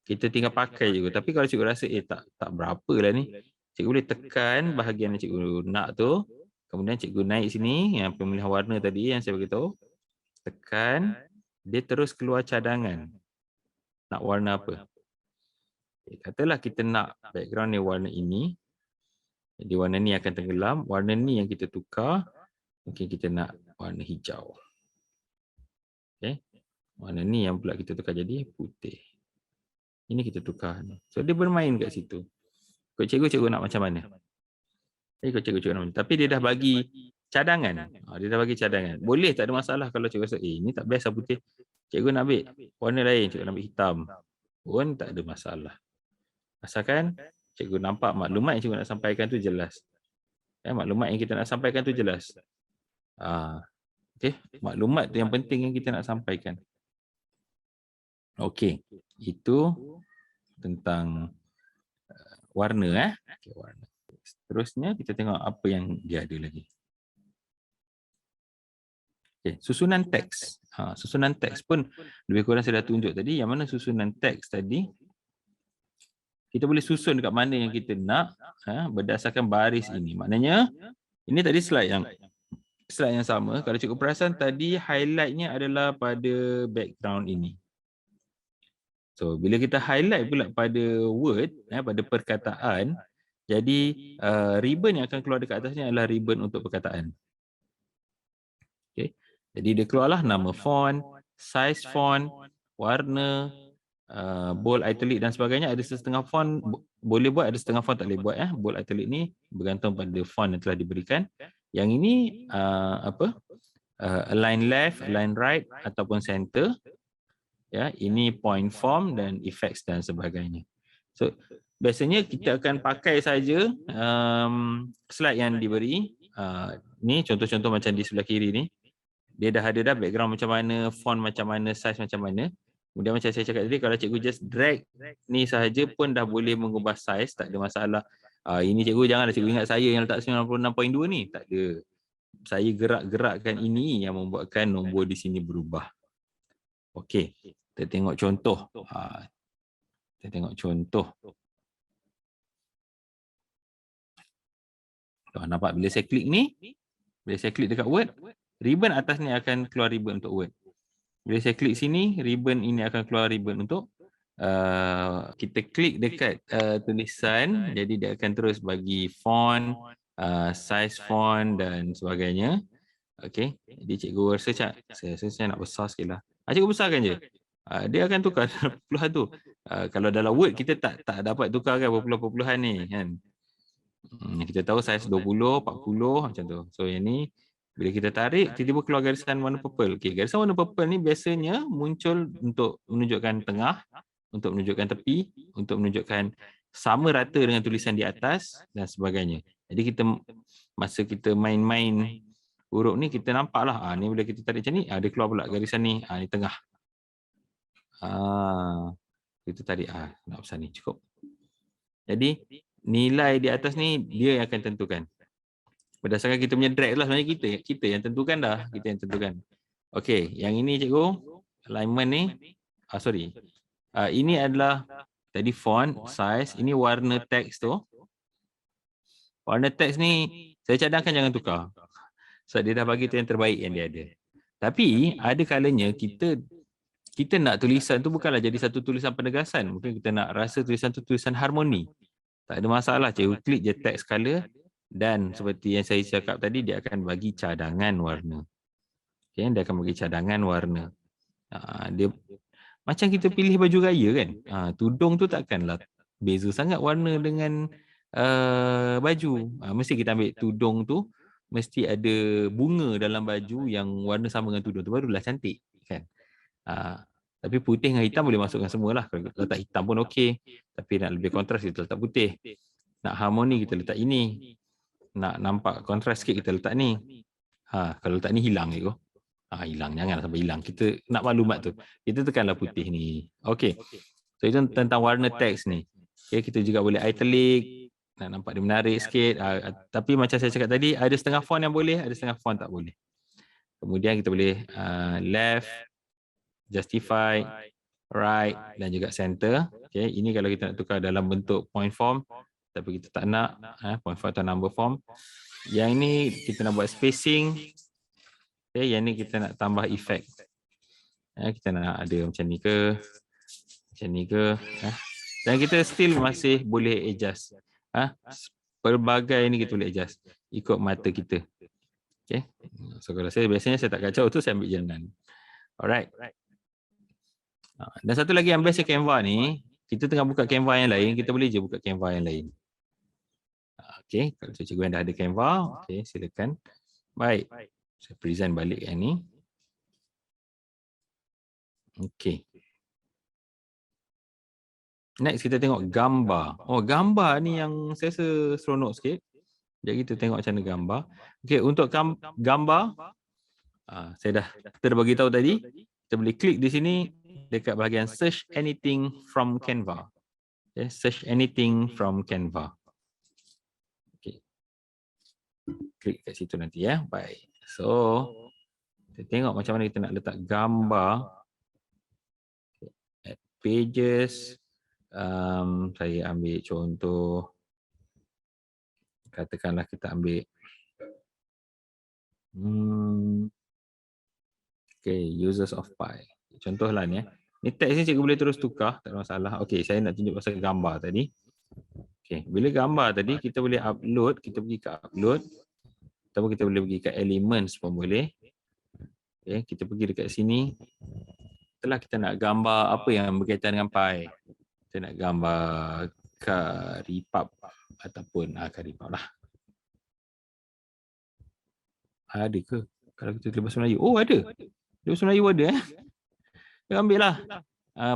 kita tinggal pakai je. Tapi kalau cikgu rasa tak berapa lah ni, cikgu boleh tekan bahagian yang cikgu nak tu. Kemudian cikgu naik sini yang pemilihan warna tadi yang saya beritahu. Tekan, dia terus keluar cadangan. Nak warna apa? Katalah kita nak background ni warna ini. Jadi warna ni akan tenggelam. Warna ni yang kita tukar. Mungkin kita nak warna hijau. Okay. Warna ni yang pula kita tukar jadi putih. Ini kita tukar. So dia bermain kat situ. Ikut cikgu nak macam mana? Ikut cikgu nak macam mana? Tapi dia dah bagi cadangan. Dia dah bagi cadangan. Boleh, tak ada masalah kalau cikgu rasa, ini tak best lah putih. Cikgu nak ambil warna lain, cikgu nak ambil hitam. Pun tak ada masalah. Asalkan cikgu nampak maklumat yang cikgu nak sampaikan tu jelas. Maklumat yang kita nak sampaikan tu jelas. Okay. Maklumat tu yang penting yang kita nak sampaikan. Okey. Itu tentang warna. Okay, warna. Seterusnya kita tengok apa yang dia ada lagi. Okay, susunan teks. Susunan teks pun lebih kurang saya dah tunjuk tadi. Yang mana susunan teks tadi, kita boleh susun dekat mana yang kita nak berdasarkan baris ini. Maknanya, ini tadi slide yang sama. Kalau cikgu perasan tadi highlightnya adalah pada background ini. So, bila kita highlight pula pada word, pada perkataan, jadi ribbon yang akan keluar dekat atasnya adalah ribbon untuk perkataan. Okay. Jadi dia keluarlah nama font, size font, warna, bold, italic dan sebagainya. Ada setengah font boleh buat, ada setengah font tak boleh buat. Bold, italic ni bergantung pada font yang telah diberikan. Yang ini align left, align right ataupun center. Ya, ini point form dan effects dan sebagainya. So biasanya kita akan pakai saja slide yang diberi. Ni contoh-contoh macam di sebelah kiri ni. Dia dah ada dah background macam mana, font macam mana, size macam mana. Kemudian macam saya cakap tadi, kalau cikgu just drag ni sahaja pun dah boleh mengubah size, tak ada masalah. Ini cikgu janganlah cikgu ingat saya yang letak 96.2 ni. Tak ada. Saya gerak-gerakkan ini yang membuatkan nombor di sini berubah. Okey, kita tengok contoh. Kita tengok contoh. Nampak bila saya klik ni, bila saya klik dekat Word, ribbon atas ni akan keluar ribbon untuk Word. Bila saya klik sini, ribbon ini akan keluar ribbon untuk kita klik dekat tulisan, jadi dia akan terus bagi font, size font dan sebagainya. Okey, jadi cikgu rasa saya nak besar sikit lah. Cikgu besarkan je. Dia akan tukar perpuluhan tu. Kalau dalam Word kita tak dapat tukarkan perpuluhan-perpuluhan ni kan. Kita tahu saiz 20, 40 macam tu. So yang ni bila kita tarik tiba-tiba keluar garisan warna purple. Okey, garisan warna purple ni biasanya muncul untuk menunjukkan tengah, untuk menunjukkan tepi, untuk menunjukkan sama rata dengan tulisan di atas dan sebagainya. Jadi kita masa kita main-main huruf ni kita nampaklah ni bila kita tarik macam ni dia keluar pula garisan ni ni tengah. Kita tarik nak besar ni cukup. Jadi nilai di atas ni dia yang akan tentukan. Berdasarkan kita punya drag lah, sebenarnya kita yang tentukan dah, kita yang tentukan. Okey, yang ini cikgu alignment ni ini adalah tadi font, size, ini warna teks tu. Warna teks ni saya cadangkan jangan tukar. Sebab dia dah bagi tu yang terbaik yang dia ada. Tapi ada kalanya kita nak tulisan tu bukanlah jadi satu tulisan penegasan. Mungkin kita nak rasa tulisan tu tulisan harmoni. Tak ada masalah, cikgu klik je text color. Dan seperti yang saya cakap tadi, dia akan bagi cadangan warna. Okay, dia akan bagi cadangan warna. Dia macam kita pilih baju raya kan. Tudung tu takkanlah beza sangat warna dengan baju. Mesti kita ambil tudung tu, mesti ada bunga dalam baju yang warna sama dengan tudung tu, barulah cantik kan. Tapi putih dengan hitam boleh masukkan semualah. Kalau letak hitam pun okey. Tapi nak lebih kontras kita letak putih. Nak harmoni kita letak ini. Nak nampak kontras sikit kita letak ni. Kalau letak ni hilang je. Hilang, janganlah sampai hilang. Kita nak maklumat tu. Kita tekanlah putih ni. Okey. So itu tentang warna teks ni. Okay, kita juga boleh italic. Nak nampak dia menarik sikit. Tapi macam saya cakap tadi, ada setengah font yang boleh, ada setengah font tak boleh. Kemudian kita boleh left, justify, right dan juga center. Okay, ini kalau kita nak tukar dalam bentuk point form. Tapi kita tak nak point form atau number form. Yang ini kita nak buat spacing. Okay, yang ni kita nak tambah efek. Kita nak ada macam ni ke, macam ni ke. Dan kita still masih boleh adjust. Pelbagai ni kita boleh adjust ikut mata kita. Okay. So kalau biasanya saya tak kacau tu, saya ambil jalanan. Alright. Dan satu lagi yang best Canva ni, kita tengah buka Canva yang lain, kita boleh je buka Canva yang lain. Okay, kalau cikgu yang dah ada Canva, okay, silakan. Baik. Saya present balik yang ni. Okey. Next kita tengok gambar. Gambar ni yang saya rasa seronok sikit. Jadi kita tengok macam mana gambar. Okey, untuk gambar, kita dah bagi tahu tadi, kita boleh klik di sini dekat bahagian search anything from Canva. Okay, search anything from Canva. Okey. Klik kat situ nanti ya. Baik. So, kita tengok macam mana kita nak letak gambar. Add pages. Saya ambil contoh. Katakanlah kita ambil. Okay, users of Pi. Contohlah ni. Ni teks ni cikgu boleh terus tukar. Tak ada masalah. Okay, saya nak tunjuk pasal gambar tadi. Okay, bila gambar tadi, kita boleh upload. Kita pergi ke upload. Ataupun kita boleh pergi ke elements pun boleh. Okay, kita pergi dekat sini. Setelah kita nak gambar apa yang berkaitan dengan Pi. Kita nak gambar karipap ataupun karipap lah. Ada ke? Kalau kita tulis bahasa Melayu. Ada. Bahasa Melayu ada Kita ambil lah.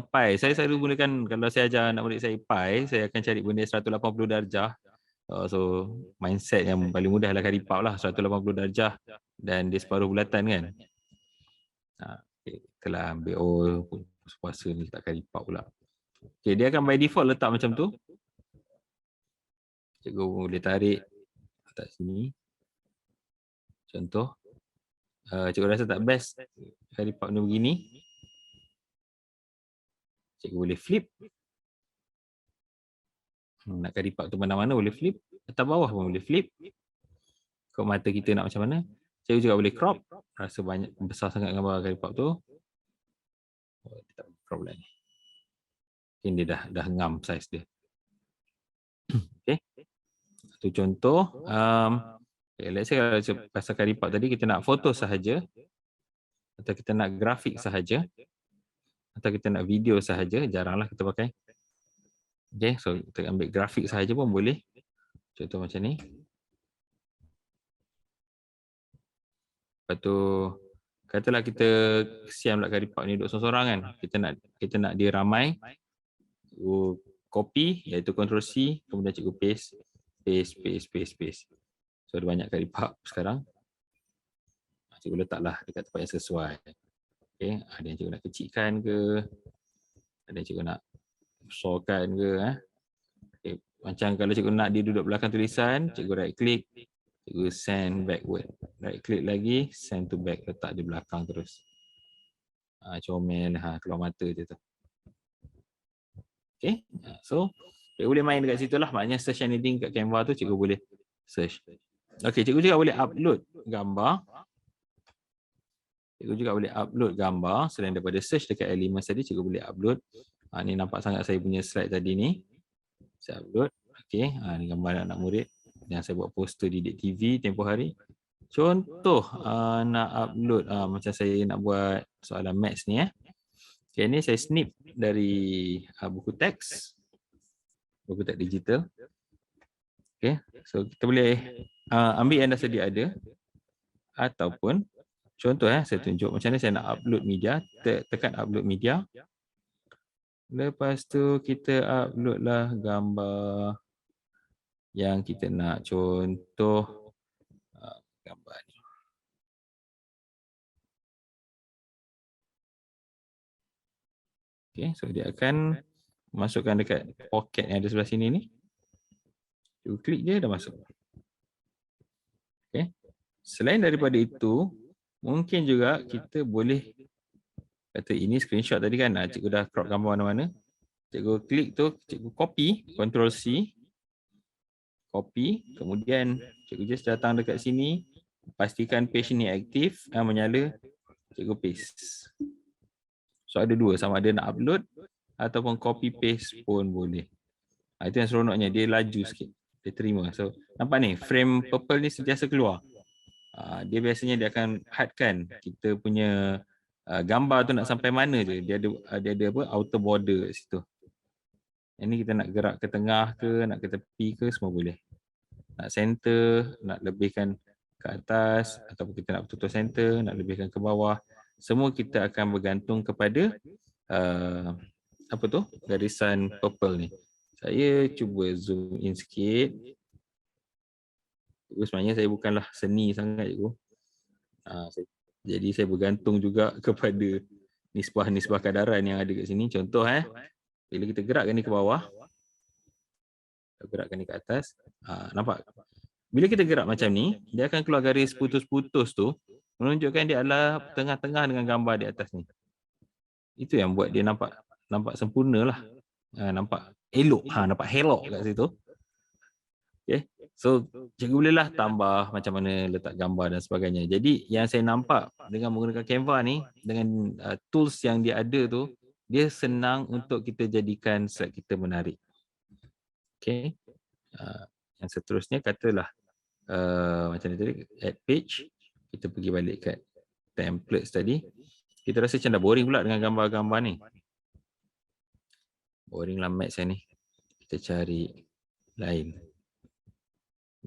Pi. Saya selalu gunakan, kalau saya ajar anak murid saya Pi, saya akan cari benda 180 darjah. So mindset yang paling mudah adalah karipap lah, 180 darjah dan dia separuh bulatan kan. Okay, telah ambil puasa ni tak karipap pula. Okay, dia akan by default letak macam tu. Cikgu boleh tarik letak sini. Contoh. Cikgu rasa tak best karipap ni begini. Cikgu boleh flip. Nak karipap tu mana-mana boleh flip. Atas bawah pun boleh flip. Kalau mata kita nak macam mana. Cikgu juga boleh crop. Rasa banyak besar sangat gambar karipap tu. Kita crop lah ni. Mungkin dia dah ngam saiz dia. Okay. Satu contoh. Let's say kalau pasal karipap tadi kita nak foto sahaja. Atau kita nak grafik sahaja. Atau kita nak video sahaja. Jaranglah kita pakai. Okay, so kita ambil grafik sahaja pun boleh. Contoh macam ni. Lepas tu, katalah kita kesian pula karipap ni duduk seorang-seorang kan. Kita nak dia ramai. Copy, iaitu Ctrl+C, kemudian cikgu paste. So ada banyak karipap sekarang. Cikgu letaklah dekat tempat yang sesuai. Okay, ada yang cikgu nak kecilkan ke. Ada yang cikgu nak besarkan ke. Okay. Macam kalau cikgu nak dia duduk belakang tulisan, cikgu right click, cikgu send backward. Right click lagi, send to back, letak di belakang terus. Comel, keluar mata je tu. Okay, so cikgu boleh main dekat situ lah. Maknanya search anything kat Canva tu cikgu boleh search. Okay, cikgu juga boleh upload gambar. Cikgu juga boleh upload gambar. Selain daripada search dekat elements tadi, cikgu boleh upload. Ni nampak sangat saya punya slide tadi ni. Saya upload. Okay, ni gambar anak murid. yang saya buat poster di Dek TV tempoh hari. Contoh nak upload macam saya nak buat soalan maths ni Okay, ni saya snip dari buku teks digital. Okay, so kita boleh ambil yang dah sedia ada ataupun contoh saya tunjuk macam mana saya nak upload media, tekan upload media. Lepas tu kita upload lah gambar yang kita nak, contoh gambar ni. Okay, so dia akan masukkan dekat pocket yang ada sebelah sini ni. You klik je dah masuk. Okay. Selain daripada itu, mungkin juga kita boleh kata ini screenshot tadi kan, cikgu dah crop gambar mana-mana. Cikgu klik tu, cikgu copy, Ctrl C. Copy, kemudian cikgu just datang dekat sini, pastikan page ni aktif, menyala, cikgu paste. So ada dua, sama ada nak upload ataupun copy paste pun boleh. Itu yang seronoknya, dia laju sikit, dia terima. So nampak ni, frame purple ni sentiasa keluar. Dia biasanya dia akan hadkan kita punya gambar tu nak sampai mana je. Dia ada apa, outer border kat situ. Ini kita nak gerak ke tengah ke, nak ke tepi ke, semua boleh. Nak center, nak lebihkan ke atas, ataupun kita nak tutup center, nak lebihkan ke bawah. Semua kita akan bergantung kepada apa tu, garisan purple ni. Saya cuba zoom in sikit. Sebenarnya saya bukanlah seni sangat, cikgu. Jadi saya bergantung juga kepada nisbah-nisbah kadaran yang ada kat sini. Contoh bila kita gerakkan ni ke bawah, gerakkan ni ke atas, nampak? Bila kita gerak macam ni, dia akan keluar garis putus-putus tu, menunjukkan dia adalah tengah-tengah dengan gambar di atas ni. Itu yang buat dia nampak sempurna lah. Nampak elok, nampak helok kat situ. Okay. So, cikgu bolehlah tambah macam mana letak gambar dan sebagainya. Jadi, yang saya nampak dengan menggunakan Canva ni, dengan tools yang dia ada tu, dia senang untuk kita jadikan slide kita menarik. Okay. Yang seterusnya, katalah macam ni tadi, add page. Kita pergi balik kat templates tadi. Kita rasa macam dah boring pula dengan gambar-gambar ni. Boring lah maths ni. Kita cari lain.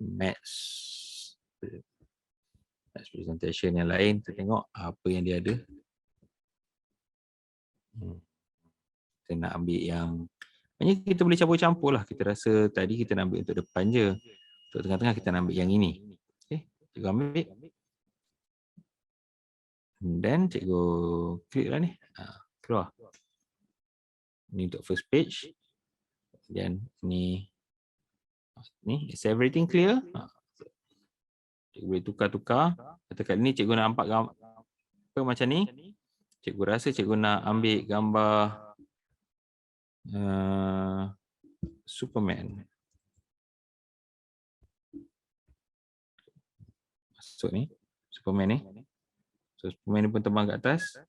Maths presentation yang lain, kita tengok apa yang dia ada. Kita nak ambil yang kita boleh campur-campur lah. Kita rasa tadi kita nak ambil untuk depan je, untuk tengah-tengah kita nak ambil yang ini. Okay, cikgu ambil dan cikgu klik lah ni, keluar ni untuk first page. Dan ni is everything clear? Cikgu boleh tukar-tukar. Katakan ni cikgu nak nampak gambar macam ni. Cikgu rasa cikgu nak ambil gambar Superman. Masuk ni, Superman ni. So Superman ni pun terbang ke atas.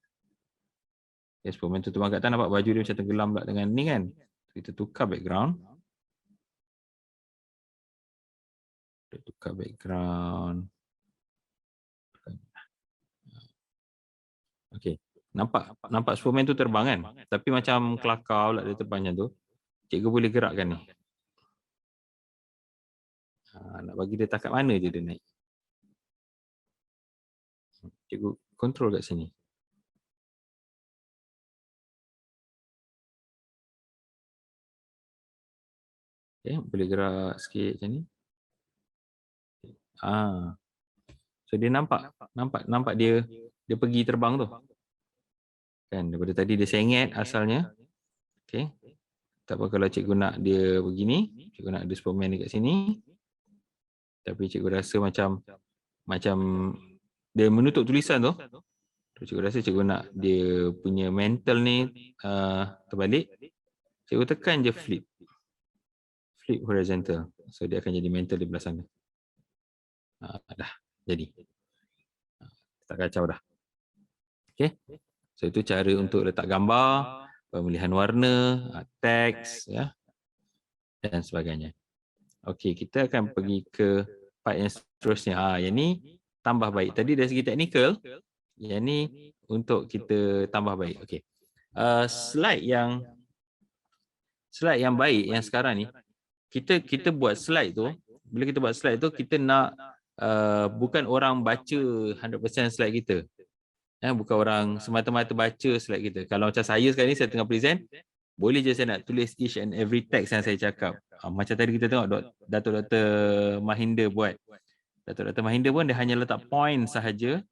Ya, Superman tu terbang ke atas, nampak baju dia macam tenggelam pula dengan ni kan. Kita tukar background. Tukar background. Okey, nampak Superman tu terbang kan, tapi macam kelakar pula dia terbang macam tu. Cikgu boleh gerakkan ni. Nak bagi dia takat mana je dia naik. Cikgu kontrol kat sini. Okey, boleh gerak sikit macam ni. So dia nampak dia pergi terbang tu. Kan daripada tadi dia sengit asalnya. Okey. Tak apa kalau cikgu nak dia begini, cikgu nak ada Superman dekat sini. Tapi cikgu rasa macam dia menutup tulisan tu. Cikgu rasa cikgu nak dia punya mantle ni terbalik. Cikgu tekan je flip horizontal. So dia akan jadi mantle di belah sana. Dah jadi. Tak kacau dah. Okey. So itu cara untuk letak gambar, pemilihan warna, teks dan sebagainya. Okey, kita akan pergi ke part yang seterusnya. Yang ni tambah baik. Tadi dari segi teknikal, yang ni untuk kita tambah baik. Okey. Slide yang baik yang sekarang ni, kita buat slide tu, bila kita buat slide tu kita nak bukan orang baca 100% slide kita. Bukan orang semata-mata baca slide kita. Kalau macam saya sekarang ni saya tengah present, boleh je saya nak tulis each and every text yang saya cakap. Macam tadi kita tengok Datuk Dr. Mahinda buat. Datuk Dr. Mahinda pun dia hanya letak point sahaja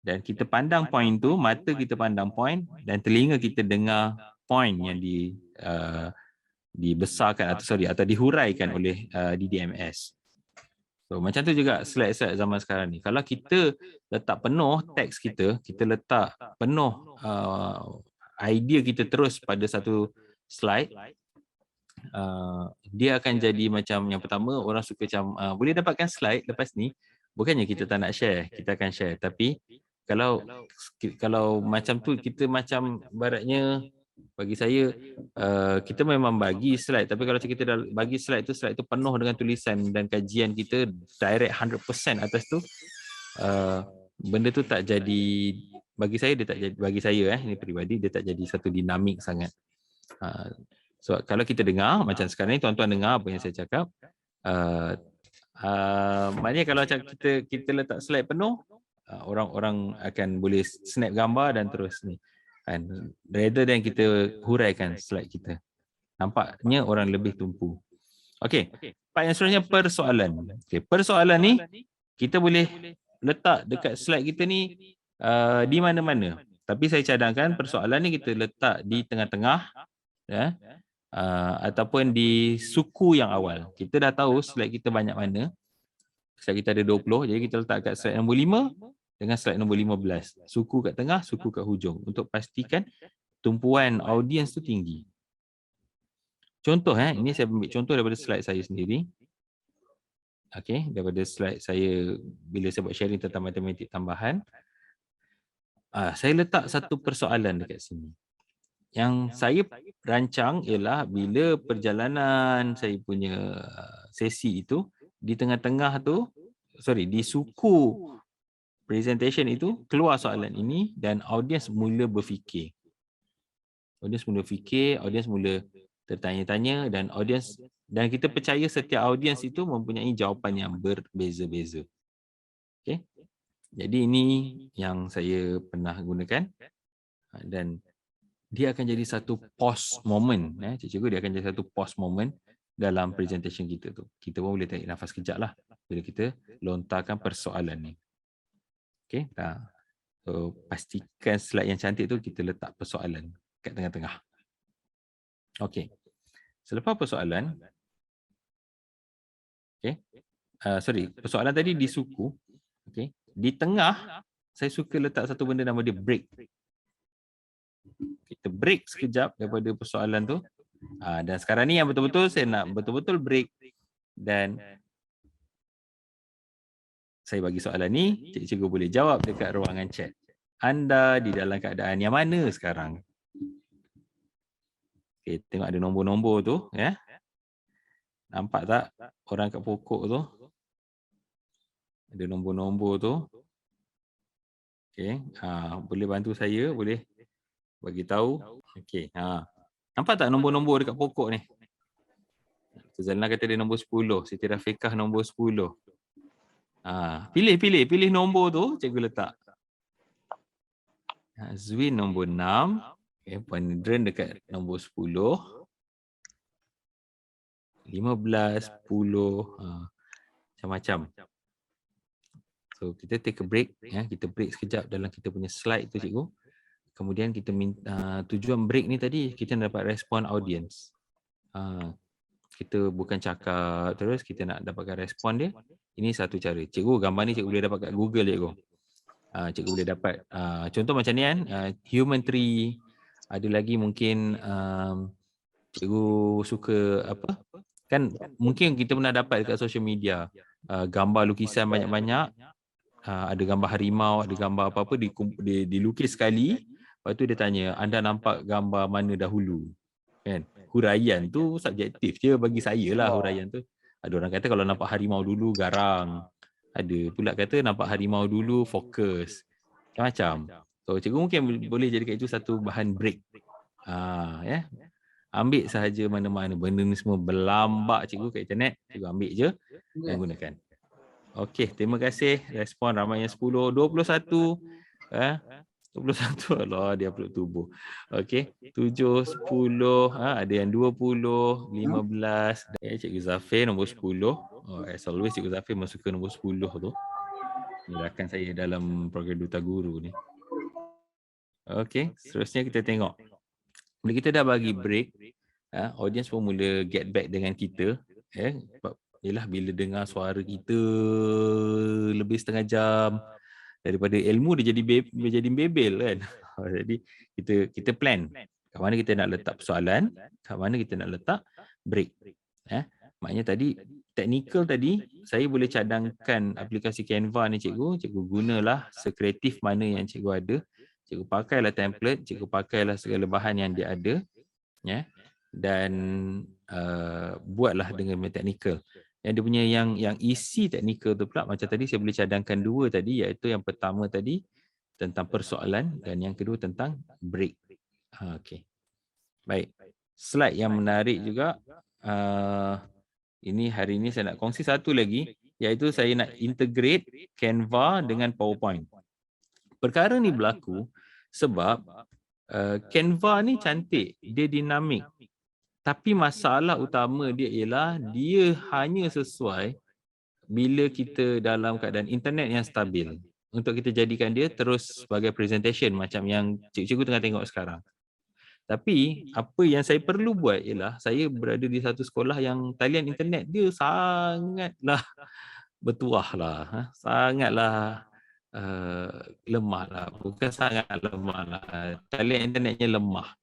dan kita pandang point tu, mata kita pandang point dan telinga kita dengar point yang dibesarkan atau dihuraikan oleh DDMS. So, macam tu juga slide-slide zaman sekarang ni. Kalau kita letak penuh teks kita letak penuh idea kita terus pada satu slide, dia akan jadi macam yang pertama orang suka macam boleh dapatkan slide lepas ni, bukannya kita tak nak share, kita akan share. Tapi kalau macam tu kita macam baratnya bagi saya kita memang bagi slide, tapi kalau kita dah bagi slide tu penuh dengan tulisan dan kajian kita direct 100% atas tu, benda tu tak jadi, bagi saya dia tak jadi, bagi saya ini peribadi dia tak jadi satu dinamik sangat. So kalau kita dengar macam sekarang ni, tuan-tuan dengar apa yang saya cakap, maknanya kalau macam kita letak slide penuh, orang-orang akan boleh snap gambar dan terus ni kan, rather than kita huraikan slide kita, nampaknya orang lebih tumpu. Okey, part yang seterusnya persoalan. Okey, persoalan ni kita boleh letak dekat slide kita ni di mana-mana, tapi saya cadangkan persoalan ni kita letak di tengah-tengah, ya, ataupun di suku yang awal. Kita dah tahu slide kita banyak mana. Slide kita ada 20, jadi kita letak kat slide nombor 5 dengan slide nombor 15. Suku kat tengah, suku kat hujung untuk pastikan tumpuan audiens tu tinggi. Contoh ini saya ambil contoh daripada slide saya sendiri. Okey, daripada slide saya bila saya buat sharing tentang matematik tambahan. Saya letak satu persoalan dekat sini. Yang saya rancang ialah bila perjalanan saya punya sesi itu, di tengah-tengah tu, di suku presentation itu keluar soalan ini dan audiens mula berfikir. Audiens mula tertanya-tanya dan kita percaya setiap audiens itu mempunyai jawapan yang berbeza-beza. Okey. Jadi ini yang saya pernah gunakan dan dia akan jadi satu pause moment. Cikgu, dia akan jadi satu pause moment dalam presentation kita tu. Kita pun boleh tarik nafas kejap lah bila kita lontarkan persoalan ni. Okay, so, pastikan slide yang cantik tu kita letak persoalan kat tengah-tengah. Okay, selepas persoalan, persoalan tadi di suku. Okay, di tengah saya suka letak satu benda nama dia break. Kita break sekejap daripada persoalan tu. Dan sekarang ni yang betul-betul saya nak betul-betul break dan saya bagi soalan ni, cikgu boleh jawab dekat ruangan chat. Anda di dalam keadaan yang mana sekarang? Okay, tengok ada nombor-nombor tu, ya. Nampak tak orang kat pokok tu? Ada nombor-nombor tu. Okay, boleh bantu saya, boleh bagi tahu. Okay, nampak tak nombor-nombor dekat pokok ni? Zalina kata dia nombor 10, Siti Rafiqah nombor 10. Pilih nombor tu, cikgu letak. Zwin nombor 6. Okay, Puan Nidren dekat nombor 10. 15, 10, macam-macam. So, kita take a break. Kita break sekejap dalam kita punya slide tu, cikgu. Kemudian kita minta, tujuan break ni tadi, kita nak dapat respon audience. Kita bukan cakap terus, kita nak dapatkan respon dia. Ini satu cara. Cikgu, gambar ni cikgu boleh dapat kat Google, cikgu. Cikgu boleh dapat. Contoh macam ni kan, human tree. Ada lagi mungkin cikgu suka apa? Kan mungkin kita pernah dapat dekat social media. Gambar lukisan banyak-banyak. Ada gambar harimau, ada gambar apa-apa, dilukis sekali. Lepas tu dia tanya, anda nampak gambar mana dahulu? Kan? Huraian tu subjektif je bagi saya lah huraian tu. Ada orang kata kalau nampak harimau dulu garang. Ada pula kata nampak harimau dulu fokus. Macam-macam. So cikgu mungkin boleh jadikan itu satu bahan break. Ya. Ambil sahaja mana-mana benda ni semua berlambak cikgu kat internet, cikgu ambil je dan gunakan. Okey, terima kasih respon ramainya 10, 21. 21 Allah dia upload tubuh. Okey, 7, 10, ada yang 20, 15. Cikgu Zafir nombor 10. As always Cikgu Zafir masuk ke nombor 10 tu. Ni rakan saya dalam program Duta Guru ni. Okey, seterusnya kita tengok. Bila kita dah bagi break, audience pun mula get back dengan kita. Yelah bila dengar suara kita lebih setengah jam, daripada ilmu dia jadi bebel kan. Jadi kita plan kat mana kita nak letak persoalan, kat mana kita nak letak break. Maknanya tadi teknikal tadi saya boleh cadangkan aplikasi Canva ni cikgu gunalah sekreatif mana yang cikgu ada. Cikgu pakailah template, cikgu pakailah segala bahan yang dia ada, dan buatlah dengan teknikal. Yang dia punya yang isi teknikal tu pula macam tadi saya boleh cadangkan dua tadi, iaitu yang pertama tadi tentang persoalan dan yang kedua tentang break. Okey. Baik. Slide yang menarik juga, ini hari ini saya nak kongsi satu lagi, iaitu saya nak integrate Canva dengan PowerPoint. Perkara ni berlaku sebab Canva ni cantik, dia dinamik. Tapi masalah utama dia ialah dia hanya sesuai bila kita dalam keadaan internet yang stabil. Untuk kita jadikan dia terus sebagai presentation macam yang cikgu tengah tengok sekarang. Tapi apa yang saya perlu buat ialah saya berada di satu sekolah yang talian internet dia sangatlah bertuah lah. Sangatlah lemah lah. Bukan sangat lemah lah. Talian internetnya lemah.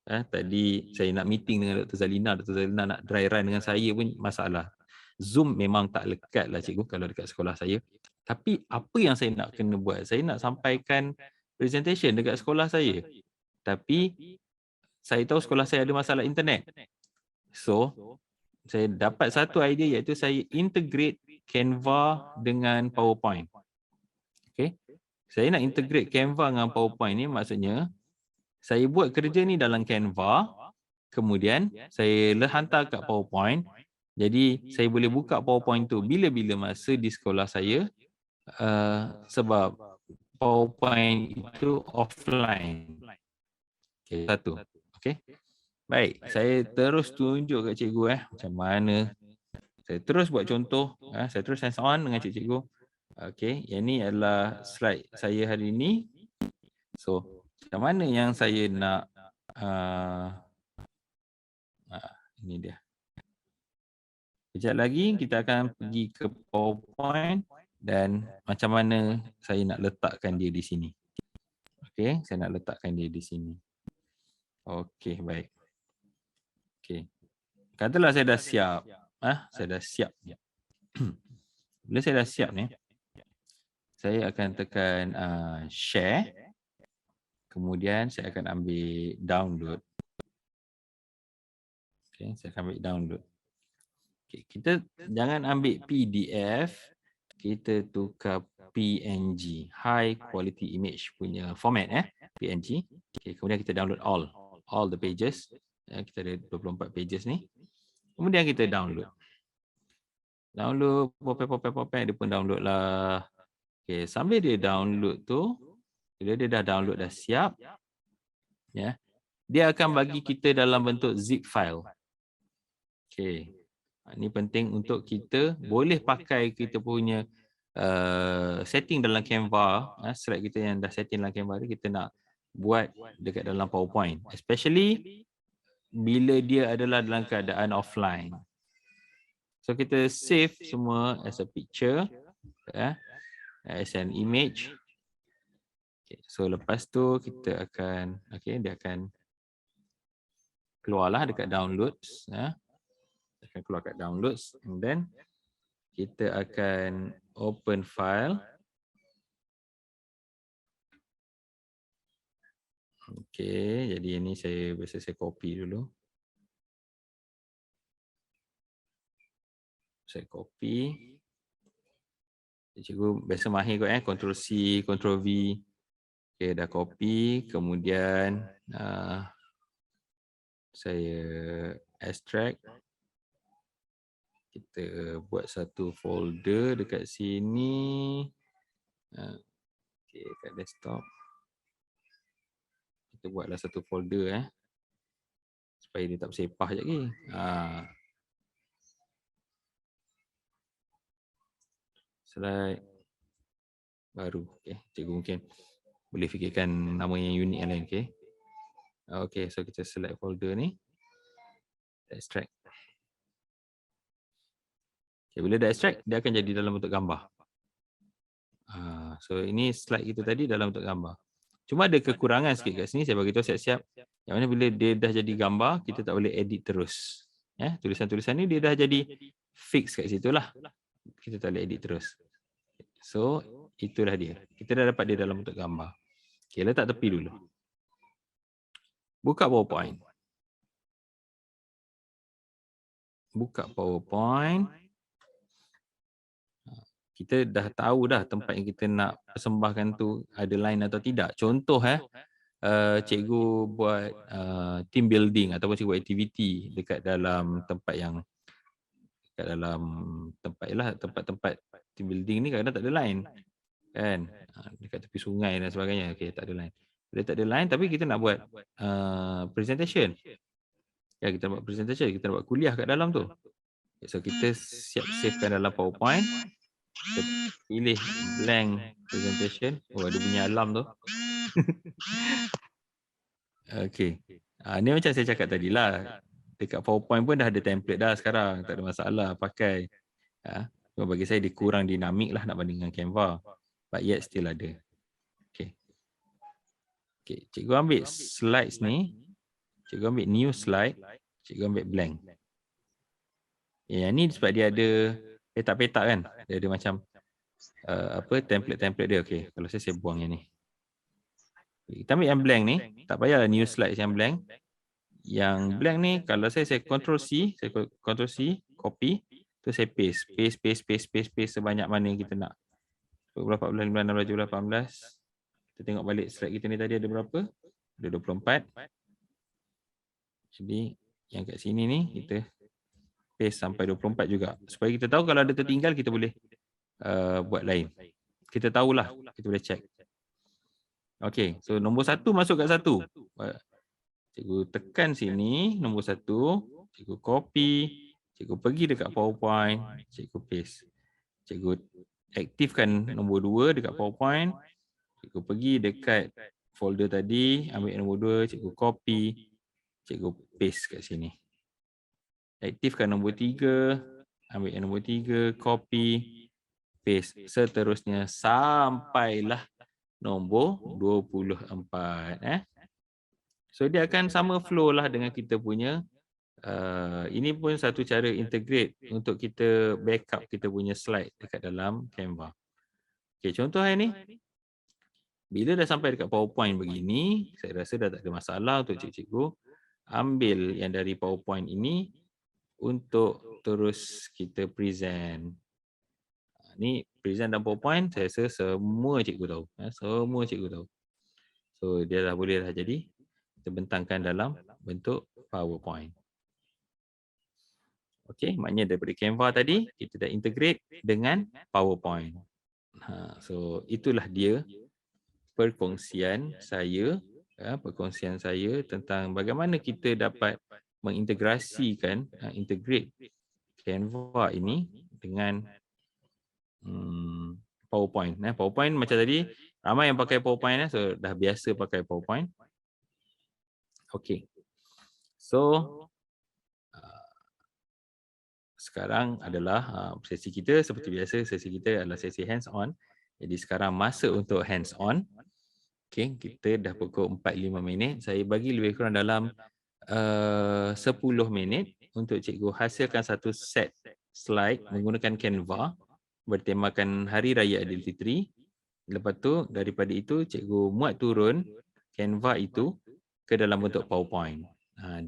Tadi saya nak meeting dengan Dr. Zalina nak dry run dengan saya pun masalah. Zoom memang tak lekat lah cikgu kalau dekat sekolah saya. Tapi apa yang saya nak kena buat? Saya nak sampaikan presentation dekat sekolah saya. Tapi saya tahu sekolah saya ada masalah internet. So, saya dapat satu idea iaitu saya integrate Canva dengan PowerPoint. Okay. Saya nak integrate Canva dengan PowerPoint ni maksudnya saya buat kerja ni dalam Canva, kemudian saya hantar kat PowerPoint. Jadi saya boleh buka PowerPoint tu bila-bila masa di sekolah saya, sebab PowerPoint itu offline. Okay, satu. Okay. Baik, saya terus tunjuk kat cikgu macam mana. Saya terus buat contoh, saya terus hands on dengan cikgu. Okay, yang ni adalah slide saya hari ini. So, macam mana yang saya nak, ini dia. Sekejap lagi kita akan pergi ke PowerPoint dan macam mana saya nak letakkan dia di sini. Okey, saya nak letakkan dia di sini. Okey, baik. Okey. Katalah saya dah siap. Saya dah siap. Bila saya dah siap ni, saya akan tekan share. Kemudian saya akan ambil download. Okey, saya akan ambil download. Okay, kita jangan ambil PDF, kita tukar PNG, high quality image punya format PNG. Okay, kemudian kita download all the pages. Kita ada 24 pages ni. Kemudian kita download. Download popek dia pun download lah. Okay, sambil dia download tu, bila dia dah download dah siap, dia akan bagi kita dalam bentuk zip file. Okay. Ini penting untuk kita boleh pakai kita punya setting dalam Canva. Slide kita yang dah setting dalam Canva ni kita nak buat dekat dalam PowerPoint. Especially bila dia adalah dalam keadaan offline. So kita save semua as a picture, as an image. Okay, so lepas tu kita akan, dia akan keluarlah dekat downloads. Akan keluar kat downloads, and then kita akan open file. Okey, jadi ini saya copy dulu. Saya copy. Cikgu biasa mahir kot Ctrl C, Ctrl V. Okay, dah copy. Kemudian saya extract. Kita buat satu folder dekat sini. Okay, kat desktop. Kita buatlah satu folder supaya dia tak bersepah sekejap lagi. Slide baru. Okay, cikgu mungkin boleh fikirkan nama yang unik yang lain. Okay. Okay, so kita select folder ni. Extract. Okay, bila dah extract, dia akan jadi dalam bentuk gambar. So ini slide kita tadi dalam bentuk gambar. Cuma ada kekurangan sikit kat sini, saya bagi tahu siap-siap. Yang mana bila dia dah jadi gambar, kita tak boleh edit terus. Tulisan-tulisan ni dia dah jadi fix kat situ lah. Kita tak boleh edit terus. So itulah dia. Kita dah dapat dia dalam bentuk gambar. Okay, letak tepi dulu. Buka PowerPoint. Buka PowerPoint. Kita dah tahu dah tempat yang kita nak persembahkan tu ada line atau tidak. Contoh cikgu buat team building ataupun cikgu buat aktiviti dekat dalam tempat yang tempat-tempat team building ni kadang-kadang tak ada line. Kan? Dekat tepi sungai dan sebagainya. Okey, tak ada line. Bila tak ada line tapi kita nak buat presentation. Ya, kita buat presentation, kita buat kuliah kat dalam tu. So kita siap savekan dalam PowerPoint. Kita pilih blank presentation. Oh, ada bunyi alarm tu. Okey. Ni macam saya cakap tadi lah. Dekat PowerPoint pun dah ada template dah sekarang. Tak ada masalah pakai. Cuma bagi saya dia kurang dinamik lah nak banding dengan Canva. But yet still ada. Okey. Okey, cikgu ambil slides ni. Cikgu ambil new slide. Cikgu ambil blank. Yang ni sebab dia ada petak-petak kan. Dia ada macam template-template dia. Okey, kalau saya buang yang ni. Kita ambil yang blank ni. Tak payahlah new slide yang blank. Yang blank ni kalau saya Ctrl C, copy, tu saya paste sebanyak mana yang kita nak. 14, 15, 16, 17, 18. Kita tengok balik slide kita ni tadi ada berapa? Ada 24. Jadi yang kat sini ni kita paste sampai 24 juga. Supaya kita tahu kalau ada tertinggal kita boleh buat lain. Kita tahulah, kita boleh check. Okey, so nombor 1 masuk kat 1. Cikgu tekan sini, nombor 1. Cikgu copy. Cikgu pergi dekat PowerPoint. Cikgu paste. Cikgu aktifkan nombor 2 dekat PowerPoint. Cikgu pergi dekat folder tadi. Ambil nombor 2. Cikgu copy. Cikgu paste kat sini. Aktifkan nombor 3. Ambil nombor 3. Copy. Paste. Seterusnya sampailah nombor 24. So dia akan sama flow lah dengan kita punya. Ini pun satu cara integrate untuk kita backup kita punya slide dekat dalam Canva. Okay, contoh hari ni. Bila dah sampai dekat PowerPoint begini, saya rasa dah tak ada masalah untuk cikgu ambil yang dari PowerPoint ini untuk terus kita present. Ni present dalam PowerPoint, saya rasa semua cikgu tahu. Semua cikgu tahu. So dia dah boleh dah jadi kita bentangkan dalam bentuk PowerPoint. Okey, maknanya daripada Canva tadi kita dah integrate dengan PowerPoint. So itulah dia perkongsian saya tentang bagaimana kita dapat mengintegrasikan integrate Canva ini dengan PowerPoint. PowerPoint macam tadi ramai yang pakai PowerPoint, so dah biasa pakai PowerPoint. Okey. So sekarang adalah sesi kita seperti biasa, sesi kita adalah sesi hands on. Jadi sekarang masa untuk hands on. Okey, kita dah pukul 45 minit. Saya bagi lebih kurang dalam 10 minit untuk cikgu hasilkan satu set slide menggunakan Canva bertemakan Hari Raya Aidilfitri. Lepas tu daripada itu cikgu muat turun Canva itu ke dalam bentuk PowerPoint.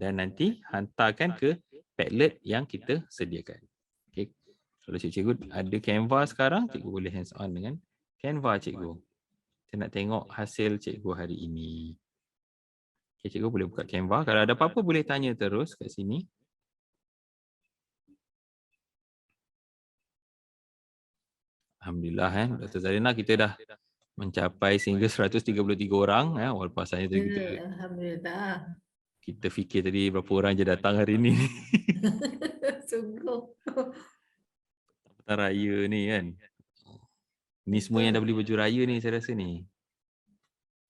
Dan nanti hantarkan ke Padlet yang kita sediakan. Okay. Kalau cikgu ada Canva sekarang, cikgu boleh hands on dengan Canva cikgu. Kita nak tengok hasil cikgu hari ini. Okay, cikgu boleh buka Canva. Kalau ada apa-apa boleh tanya terus kat sini. Alhamdulillah Dr. Zalina, kita dah mencapai sehingga 133 orang walaupun asalnya tadi Alhamdulillah. kita fikir tadi berapa orang je datang hari ni. Sungguh. Petang raya ni kan. Ni semua yang dah beli baju raya ni saya rasa ni.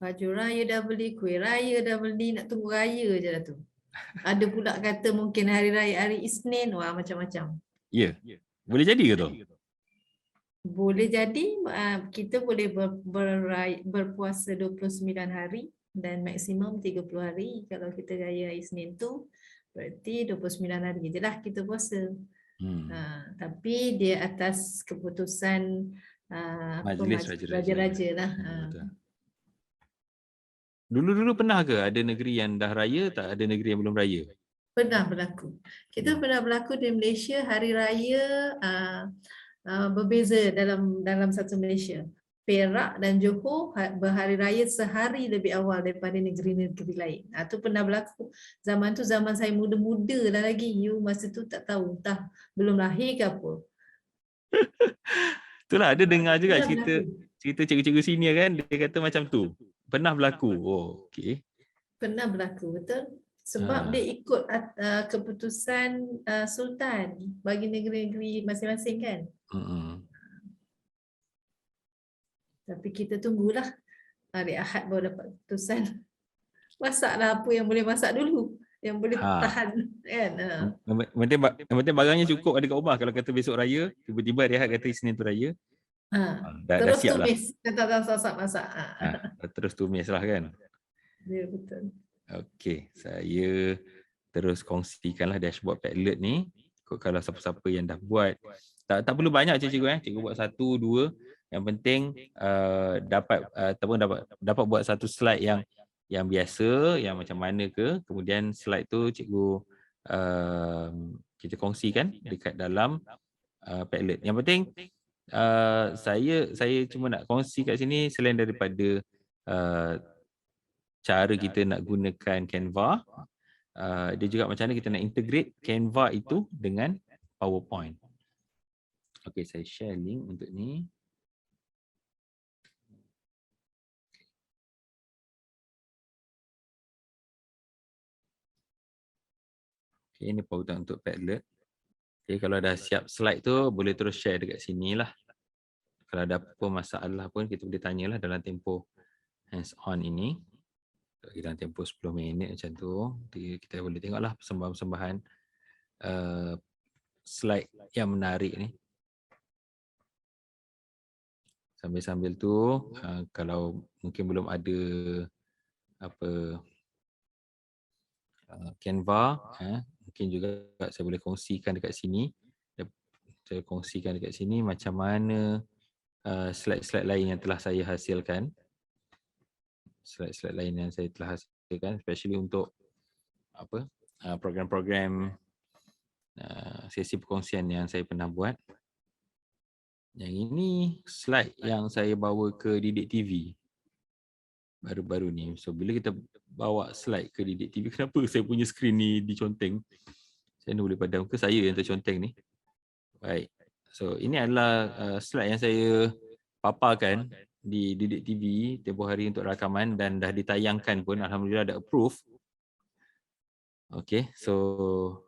Baju raya dah beli, kuih raya dah beli, nak tunggu raya je dah tu. Ada pula kata mungkin hari raya hari Isnin, wah macam-macam. Ya. Boleh jadi ke tu? Boleh jadi kita boleh berpuasa 29 hari dan maksimum 30 hari. Kalau kita raya hari Isnin tu berarti 29 hari je lah kita puasa. Tapi dia atas keputusan Majlis raja-raja lah. Dulu-dulu pernah ke ada negeri yang dah raya, tak ada negeri yang belum raya? Pernah berlaku. Kita pernah berlaku di Malaysia hari raya berbeza dalam satu Malaysia. Perak dan Johor berhari raya sehari lebih awal daripada negeri-negeri lain. Itu pernah berlaku. Zaman tu zaman saya muda-muda lah lagi. You masa tu tak tahu, entah belum lahir ke apa. Itulah ada dengar juga cerita cikgu-cikgu senior kan, dia kata macam tu. Pernah berlaku. Oh, okey. Pernah berlaku, betul. Sebab dia ikut keputusan Sultan bagi negeri-negeri masing-masing kan. Tapi kita tunggulah hari Ahad baru dapat keputusan. Masaklah apa yang boleh masak dulu, yang boleh tahan kan. Yang penting barangnya cukup ada kat rumah. Kalau kata besok raya, tiba-tiba hari Ahad kata Isnin tu raya. Terus dah siap tumis, tak masak. Terus tumis lah kan. Ya, betul. Okey, saya terus kongsikanlah dashboard Padlet ni. Kalau siapa-siapa yang dah buat, tak perlu banyak cikgu cikgu buat 1 2. Yang penting dapat buat satu slide yang biasa, yang macam mana ke. Kemudian slide tu cikgu kita kongsikan dekat dalam Padlet. Yang penting saya cuma nak kongsi kat sini selain daripada cara kita nak gunakan Canva, dia juga macam mana kita nak integrate Canva itu dengan PowerPoint. Okey, saya share link untuk ni. Okey, ini PowerPoint untuk Padlet. Okey, kalau dah siap slide tu boleh terus share dekat sini lah. Kalau ada apa masalah pun kita boleh tanyalah dalam tempoh hands on ini. Dalam tempoh 10 minit macam tu, kita boleh tengoklah persembahan-persembahan slide yang menarik ni. Sambil-sambil tu, kalau mungkin belum ada Canva, mungkin juga saya boleh kongsikan dekat sini. Saya kongsikan dekat sini macam mana slide-slide lain yang telah saya hasilkan. Slide-slide lain yang saya telah hasilkan, especially untuk program-program sesi perkongsian yang saya pernah buat. Yang ini slide yang saya bawa ke Didik TV baru-baru ni. So bila kita bawa slide ke Didik TV, kenapa saya punya skrin ni diconteng? Saya boleh padam ke saya yang terconteng ni? Baik. So ini adalah slide yang saya paparkan di Didik TV tempoh hari untuk rakaman dan dah ditayangkan pun, alhamdulillah ada approve. Okey, so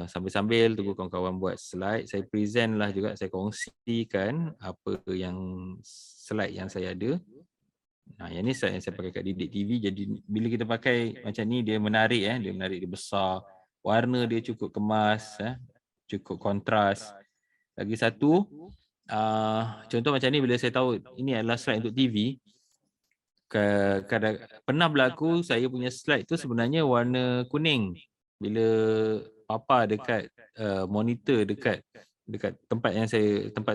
sambil-sambil tunggu kawan-kawan buat slide, saya present lah juga, saya kongsikan apa yang slide yang saya ada. Yang ni slide yang saya pakai kat Didik TV. Jadi bila kita pakai macam ni, dia menarik, dia menarik, dia besar, warna dia cukup kemas, cukup kontras. Lagi satu, contoh macam ni, bila saya tahu ini adalah slide untuk TV, pernah berlaku saya punya slide tu sebenarnya warna kuning. Bila papa dekat monitor dekat tempat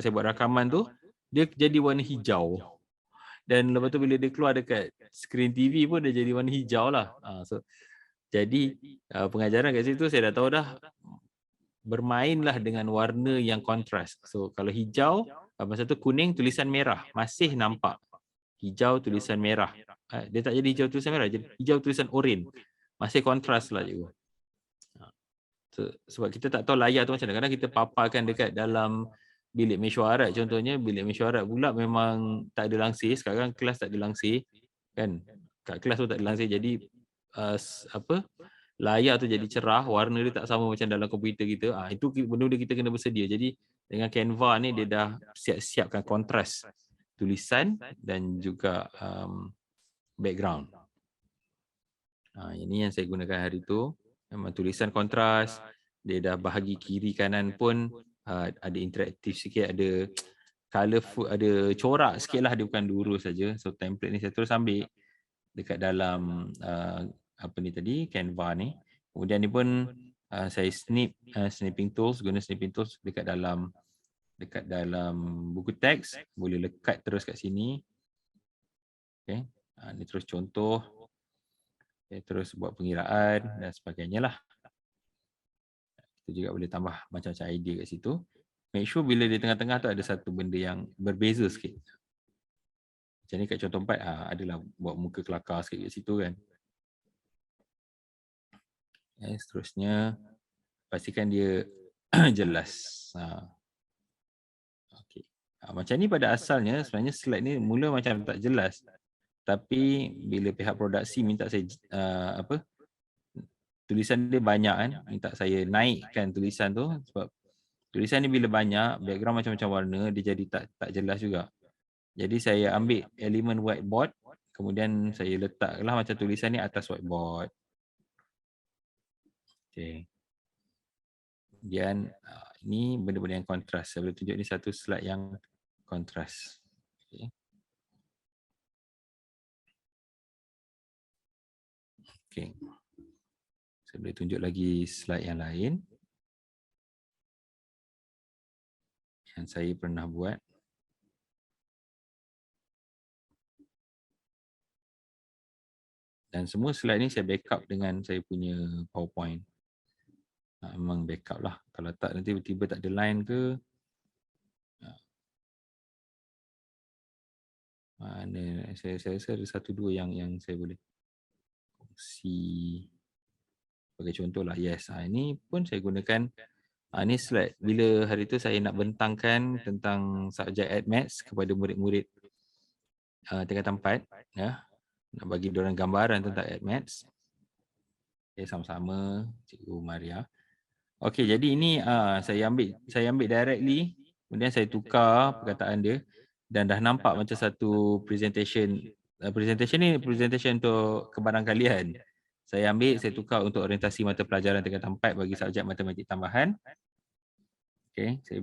saya buat rakaman tu, dia jadi warna hijau. Dan lepas tu bila dia keluar dekat skrin TV pun dia jadi warna hijau lah. So jadi pengajaran kat situ saya dah tahu dah bermainlah dengan warna yang kontras. So kalau hijau, masa tu kuning tulisan merah, masih nampak. Hijau tulisan merah. Dia tak jadi hijau tulisan merah, jadi hijau tulisan oranye. Masih kontras lah cikgu. Sebab kita tak tahu layar tu macam mana. Kadang kita paparkan dekat dalam bilik mesyuarat contohnya, bilik mesyuarat pula memang tak ada langsir. Sekarang kelas tak ada langsir kan. Kat kelas tu tak ada langsir, jadi layar tu jadi cerah, warna dia tak sama macam dalam komputer kita. Itu benda-benda kita kena bersedia. Jadi dengan Canva ni dia dah siap-siapkan kontras tulisan dan juga background. Ini yang saya gunakan hari tu. Memang tulisan kontras, dia dah bahagi kiri kanan pun ada interaktif sikit, ada colourful, ada corak sikit lah, dia bukan lurus saja. So template ni saya terus ambil dekat dalam apa ni tadi, Canva ni. Kemudian ni pun saya snipping tools, guna snipping tools dekat dalam buku teks, boleh lekat terus kat sini. Okey, ni terus contoh. Okay, terus buat pengiraan dan sebagainya lah. Kita juga boleh tambah macam-macam idea kat situ. Make sure bila di tengah-tengah tu ada satu benda yang berbeza sikit. Macam ni kat contoh 4, adalah buat muka kelakar sikit kat situ kan. Seterusnya, pastikan dia jelas. Okay. Macam ni pada asalnya, sebenarnya slide ni mula macam tak jelas. Tapi bila pihak produksi minta saya tulisan dia banyak kan, minta saya naikkan tulisan tu, sebab tulisan ni bila banyak, background macam-macam warna, dia jadi tak jelas juga. Jadi saya ambil elemen whiteboard, kemudian saya letaklah macam tulisan ni atas whiteboard. Okay. Kemudian ini benda-benda yang kontras. Saya boleh tunjuk ni satu slide yang kontras. Okay. Okay. Saya boleh tunjuk lagi slide yang lain yang saya pernah buat. Dan semua slide ni saya backup dengan saya punya PowerPoint. Memang backup lah. Kalau tak nanti tiba-tiba tak ada line ke. Saya rasa ada satu dua yang saya boleh kongsi. Sebagai contoh lah, yes. Ini pun saya gunakan, ni slide. Bila hari tu saya nak bentangkan tentang subjek Maths kepada murid-murid tingkatan 4, ya. Nak bagi diorang gambaran tentang Maths. Okay, sama-sama Cikgu Maria. Okey, jadi ini saya ambil directly, kemudian saya tukar perkataan dia dan dah nampak macam satu presentation. Presentation ni presentation untuk kebarangkalian. Saya ambil, saya tukar untuk orientasi mata pelajaran tingkatan 4 bagi subjek matematik tambahan. Okey, saya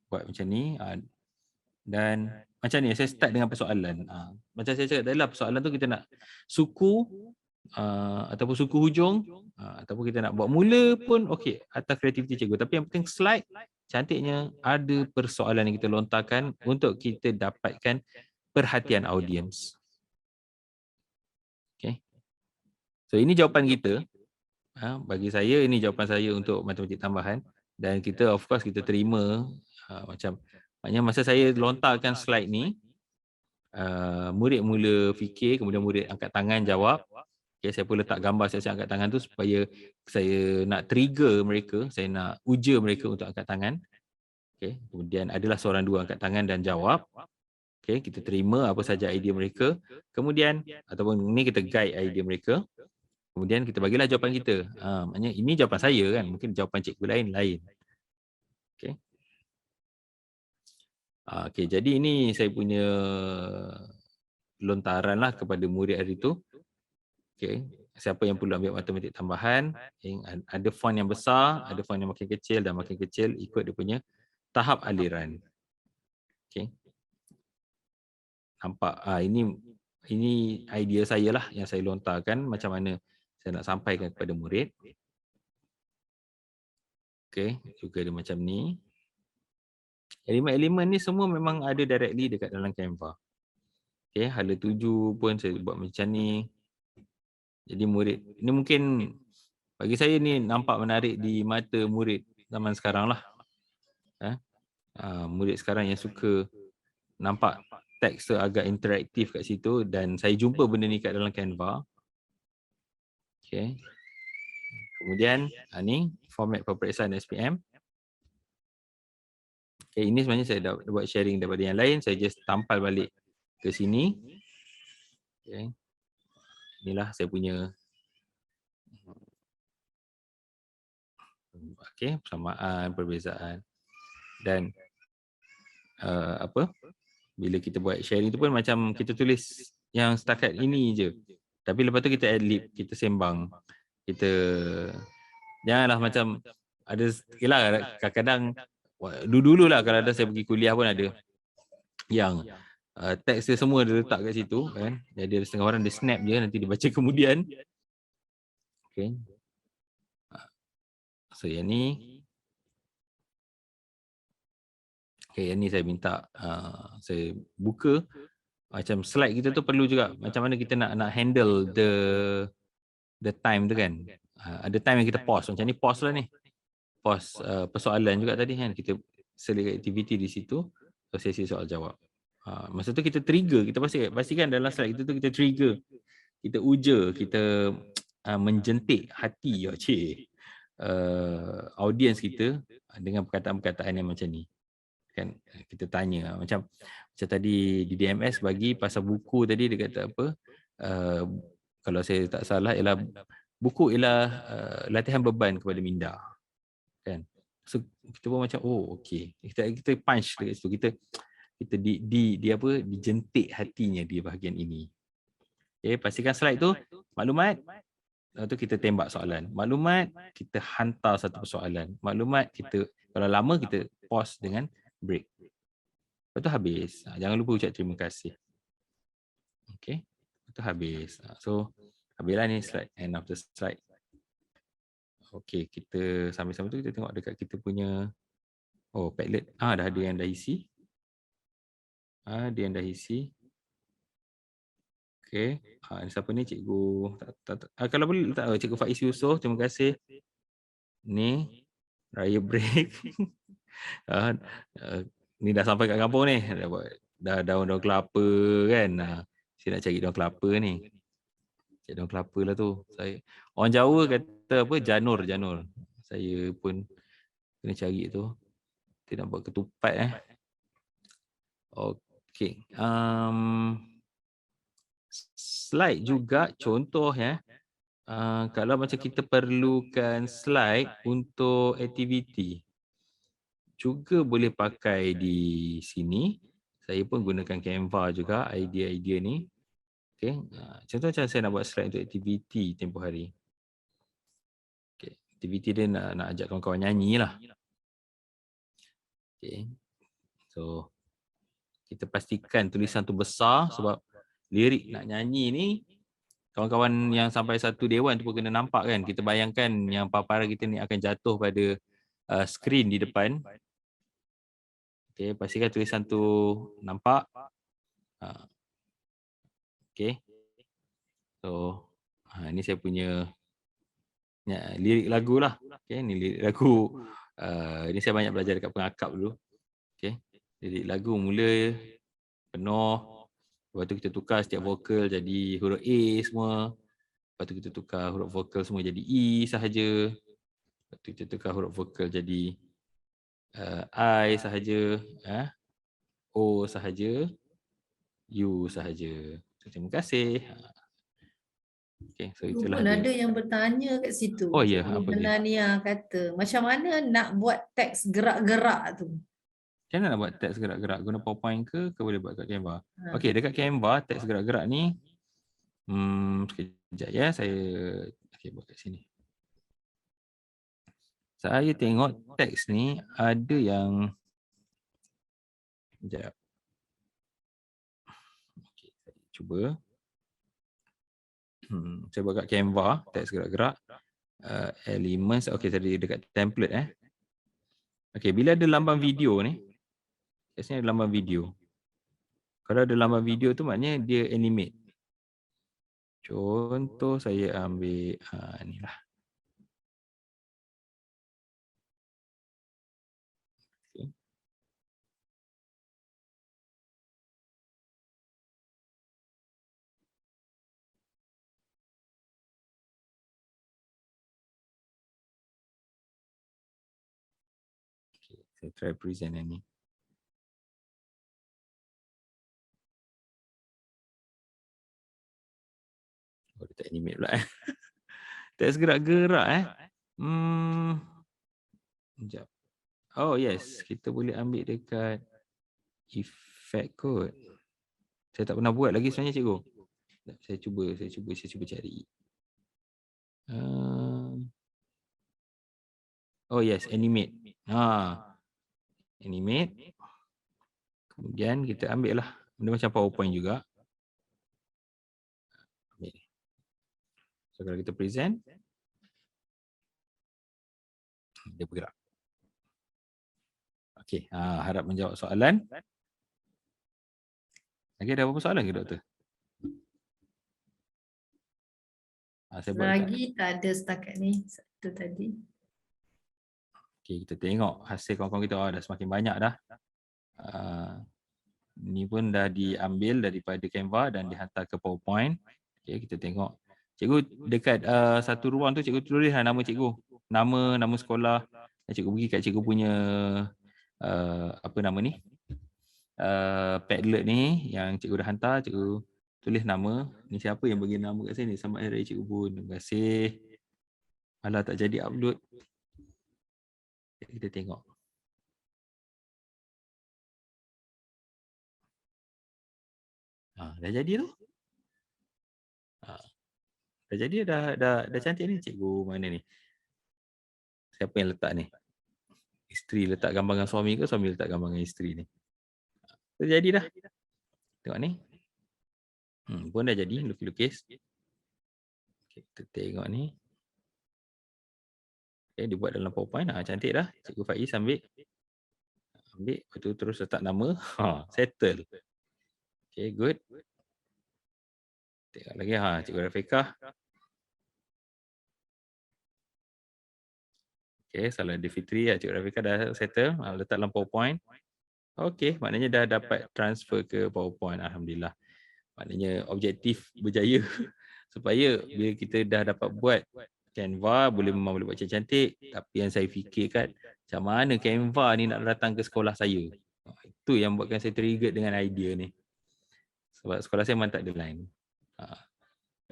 buat macam ni. Dan macam ni, saya start dengan persoalan. Macam saya cakap tadi lah, persoalan tu kita nak suku ataupun suku hujung, ataupun kita nak buat mula pun okey, atas kreativiti cikgu. Tapi yang penting slide, cantiknya ada persoalan yang kita lontarkan untuk kita dapatkan perhatian audiens. Okey. So ini jawapan kita. Bagi saya ini jawapan saya untuk matematik tambahan, dan kita of course kita terima maknanya masa saya lontarkan slide ni, murid mula fikir, kemudian murid angkat tangan jawab. Okay, saya pun letak gambar saya angkat tangan tu supaya saya nak trigger mereka, saya nak uja mereka untuk angkat tangan. Okay, kemudian adalah seorang dua angkat tangan dan jawab. Okay, kita terima apa saja idea mereka. Kemudian, ataupun ni kita guide idea mereka. Kemudian kita bagilah jawapan kita. Maknanya ini jawapan saya kan, mungkin jawapan cikgu lain. Okay. Okay, jadi ini saya punya lontaran lah kepada murid hari tu. Okay. Siapa yang perlu ambil matematik tambahan, ada font yang besar, ada font yang makin kecil dan makin kecil ikut dia punya tahap aliran. Okay. Nampak? Ini idea saya lah yang saya lontarkan, macam mana saya nak sampaikan kepada murid. Okay, juga ada macam ni. Elemen-elemen ni semua memang ada directly dekat dalam Canva. Okay, hala 7 pun saya buat macam ni. Jadi murid, ini mungkin bagi saya ni nampak menarik di mata murid zaman sekarang lah. Murid sekarang yang suka nampak teks tu agak interaktif kat situ, dan saya jumpa benda ni kat dalam Canva. Okay. Kemudian ni format peperiksaan SPM. Okay, ini sebenarnya saya dah buat sharing daripada yang lain, saya just tampal balik ke sini. Okay. Inilah saya punya persamaan, perbezaan, dan bila kita buat sharing tu pun macam kita tulis yang setakat ini je, tapi lepas tu kita ad-lib, kita sembang, kita janganlah macam ada, yelah kadang-kadang dulu lah kalau ada saya pergi kuliah pun ada yang teks dia semua dia letak kat situ kan, jadi ada setengah orang dia snap je, nanti dia baca kemudian. Okay. So yang ni, okay, yang ni saya minta saya buka macam slide kita tu perlu juga macam mana kita nak handle the time tu kan. Ada time yang kita pause, macam ni pause lah ni, pause persoalan juga tadi kan, kita select activity di situ, sesi soal jawab. Masa tu kita trigger, kita pastikan dalam slide kita tu kita trigger, kita uja, kita menjentik hati audience kita dengan perkataan-perkataan yang macam ni kan. Kita tanya macam tadi di DMS bagi pasal buku tadi, dia kata apa, kalau saya tak salah ialah buku ialah latihan beban kepada minda kan. So kita pun macam okey, kita punch dekat situ, kita dijentik hatinya di bahagian ini. Okay, pastikan slide tu maklumat. Lepas tu kita tembak soalan. Maklumat, kita hantar satu persoalan. Maklumat, kita kalau lama kita pause dengan break. Lepas tu habis. Jangan lupa ucap terima kasih. Okay. Lepas tu habis. So, habislah ni slide. End of the slide. Okay, kita sambil-sambil tu kita tengok dekat kita punya Padlet. Dah ada yang dah isi. Ada yang dah isi. Okay. Siapa ni? Cikgu. Kalau boleh letak Cikgu Faiz Yusof. Terima kasih. Ni. Raya break. Ni dah sampai kat kampung ni. Dah daun-daun kelapa kan. Saya nak cari daun kelapa ni. Cari daun kelapa lah tu. Orang Jawa kata apa? Janur. Saya pun kena cari tu. Kita nak buat ketupat Okey. Slide juga contoh kalau macam kita perlukan slide untuk aktiviti, juga boleh pakai di sini. Saya pun gunakan Canva juga idea-idea ni. Okay. Contoh macam saya nak buat slide untuk aktiviti tempoh hari. Okay. Aktiviti dia nak ajak kawan-kawan nyanyi lah. Okay. So, kita pastikan tulisan tu besar sebab lirik nak nyanyi ni, kawan-kawan yang sampai satu dewan tu pun kena nampak kan. Kita bayangkan yang paparan kita ni akan jatuh pada skrin di depan. Okay, pastikan tulisan tu nampak. Okay. So, ni saya punya lirik lagu lah. Okay, ni lirik lagu. Ni saya banyak belajar dekat pengakap dulu. Okay. Lirik lagu mula penuh. Lepas tu kita tukar setiap vokal jadi huruf A semua. Lepas tu kita tukar huruf vokal semua jadi E sahaja. Lepas tu kita tukar huruf vokal jadi I sahaja, O sahaja, U sahaja. Terima kasih. Okay, so itulah dia. Ada yang bertanya kat situ. Oh ya, apa dia? Nania kata, macam mana nak buat teks gerak-gerak tu? Macam mana nak buat teks gerak-gerak? Guna PowerPoint ke boleh buat kat Canva? Okey, dekat Canva teks gerak-gerak ni sekejap ya, saya buat kat sini. Saya tengok teks ni ada yang sekejap. Okey, saya cuba. Saya buat kat Canva, teks gerak-gerak. Elements, okey tadi dekat template Okey, bila ada lambang video ni, biasanya ada lambang video. Kalau ada lambang video tu maknanya dia animate. Contoh saya ambil ni lah. Saya try present yang ni. Oh, dia tak animate pula tak gerak-gerak Sekejap. Oh yes, kita boleh ambil dekat effect kot. Saya tak pernah buat lagi sebenarnya cikgu. Saya cuba cari. Oh yes, animate. Animate. Kemudian kita ambil lah. Benda macam PowerPoint juga. Ambil. So kalau kita present, dia bergerak. Okey, harap menjawab soalan. Lagi ada apa-apa soalan ke doktor? Saya buat Lagi tak ada setakat ni. Satu tadi. Okey, kita tengok hasil kawan-kawan kita dah semakin banyak dah. Ni pun dah diambil daripada Canva dan dihantar ke PowerPoint. Okey, kita tengok. Cikgu dekat satu ruang tu cikgu tulislah nama cikgu. Nama sekolah. Dan cikgu bagi kat cikgu punya apa nama ni? Padlet ni yang cikgu dah hantar, cikgu tulis nama. Ni siapa yang bagi nama kat sini? Selamat Hari Raya Cikgu Bun. Terima kasih. Alah tak jadi upload. Kita tengok. Dah jadi tu. Dah jadi, dah cantik ni. Cikgu mana ni? Siapa yang letak ni? Isteri letak gambar dengan suami ke suami letak gambar dengan isteri ni? Dah jadi dah. Tengok ni. Pun dah jadi lukis-lukis. Okay, kita tengok ni. Okay, dibuat dalam PowerPoint. Cantik dah. Cikgu Faiz ambil. Lepas tu terus letak nama. Settle. Okay, good. Tengok lagi. Cikgu Rafiqah. Okay, salah di Fitri. Cikgu Rafiqah dah settle. Letak dalam PowerPoint. Okay, maknanya dah dapat transfer ke PowerPoint. Alhamdulillah. Maknanya objektif berjaya. Supaya bila kita dah dapat buat Canva, memang boleh buat cantik. Tapi yang saya fikirkan, macam mana Canva ni nak datang ke sekolah saya. Itu yang buatkan saya trigger dengan idea ni. Sebab sekolah saya memang tak ada line.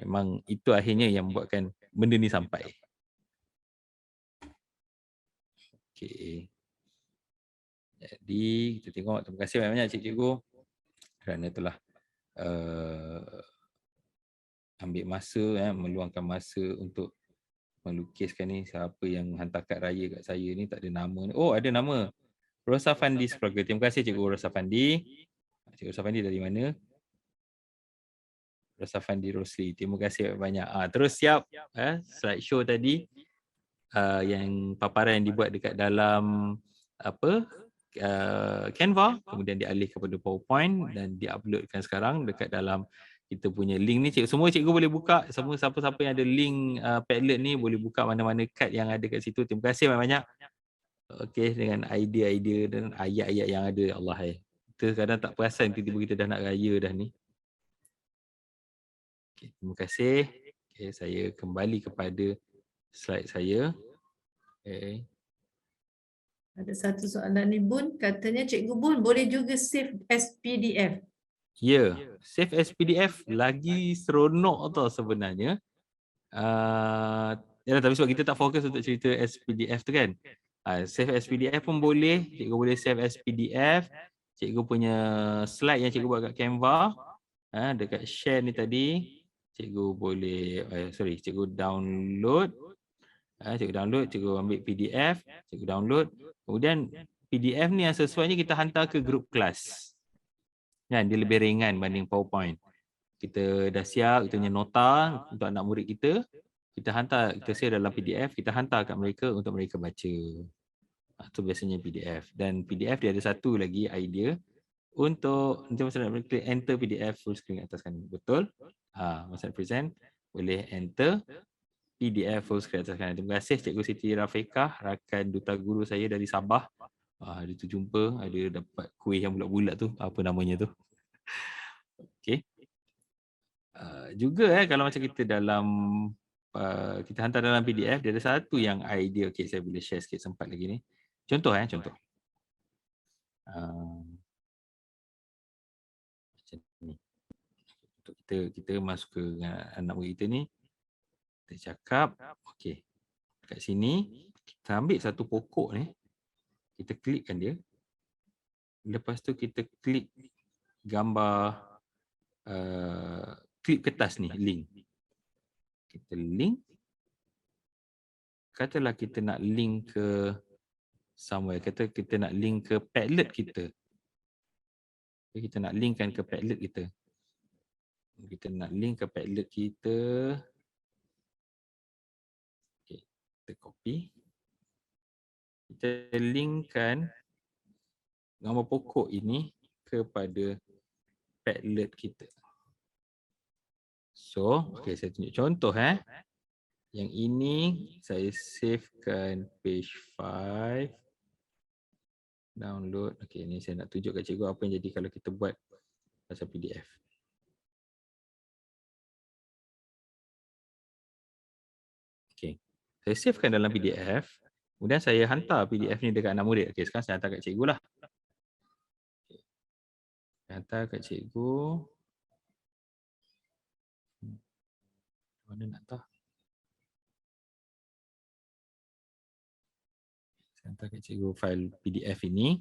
Memang itu akhirnya yang membuatkan benda ni sampai. Okay. Jadi kita tengok. Terima kasih banyak-banyak cikgu kerana telah ambil masa, meluangkan masa untuk melukiskan ni. Siapa yang hantar kad raya kat saya ni tak ada nama ni. Oh, ada nama. Rosa Fandi Sekeluarga. Terima kasih Cikgu Rosa Fandi. Cikgu Rosa Fandi dari mana? Rosa Fandi Rosli. Terima kasih banyak. Terus siap slideshow tadi yang paparan yang dibuat dekat dalam Canva, kemudian dialih kepada PowerPoint dan diuploadkan sekarang dekat dalam kita punya link ni. Semua cikgu boleh buka. Semua siapa-siapa yang ada link Padlet ni boleh buka mana-mana kad yang ada kat situ. Terima kasih banyak-banyak. Okey, dengan idea-idea dan ayat-ayat yang ada. Allah kita kadang tak perasan tiba-tiba kita dah nak raya dah ni. Okay, terima kasih. Okay, saya kembali kepada slide saya. Okay. Ada satu soalan ni Bun, katanya Cikgu Bun boleh juga save as PDF. Ya, save as PDF lagi seronok tau sebenarnya. Tapi sebab kita tak fokus untuk cerita as PDF tu kan. Save as PDF pun boleh. Cikgu boleh save as PDF. Cikgu punya slide yang cikgu buat kat Canva. Dekat share ni tadi. Cikgu boleh, cikgu download. Cikgu download, cikgu ambil PDF. Cikgu download. Kemudian PDF ni yang sesuainya kita hantar ke grup kelas. Kan, dia lebih ringan banding PowerPoint. Kita dah siap, kita punya nota untuk anak murid kita. Kita hantar, kita share dalam PDF, kita hantar kat mereka untuk mereka baca. Itu biasanya PDF. Dan PDF dia ada satu lagi idea untuk, nanti masa nak klik enter PDF full screen atas kanan. Betul? Masa nak present, boleh enter PDF full screen atas kanan. Terima kasih Cikgu Siti Rafiqah, rakan duta guru saya dari Sabah. Hari tu jumpa, ada dapat kuih yang bulat-bulat tu, apa namanya tu. Okey. Juga kalau macam kita dalam kita hantar dalam PDF, dia ada satu yang idea. Okey, saya boleh share sikit sempat lagi ni. Contoh. Macam ni. Untuk kita masuk ke anak murid kita ni, kita cakap, okey. Kat sini kita ambil satu pokok ni, kita klikkan dia. Lepas tu kita klik gambar klip kertas ni, link. Kita link. Katalah kita nak link ke somewhere, kata kita nak link ke Padlet kita. Kita nak linkkan ke Padlet kita. Kita nak link ke Padlet kita. Okay, kita copy. Kita linkkan gambar pokok ini kepada Padlet kita. So, okay, saya tunjuk contoh. Yang ini saya savekan page 5. Download. Okay, ni saya nak tunjuk kat cikgu apa yang jadi kalau kita buat pasal PDF. Okay, saya savekan dalam PDF. Kemudian saya hantar PDF ni dekat anak murid. Okay, sekarang saya hantar kat cikgu lah. Okay. Saya hantar kat cikgu. Mana nak hantar? Saya hantar kat cikgu file PDF ini.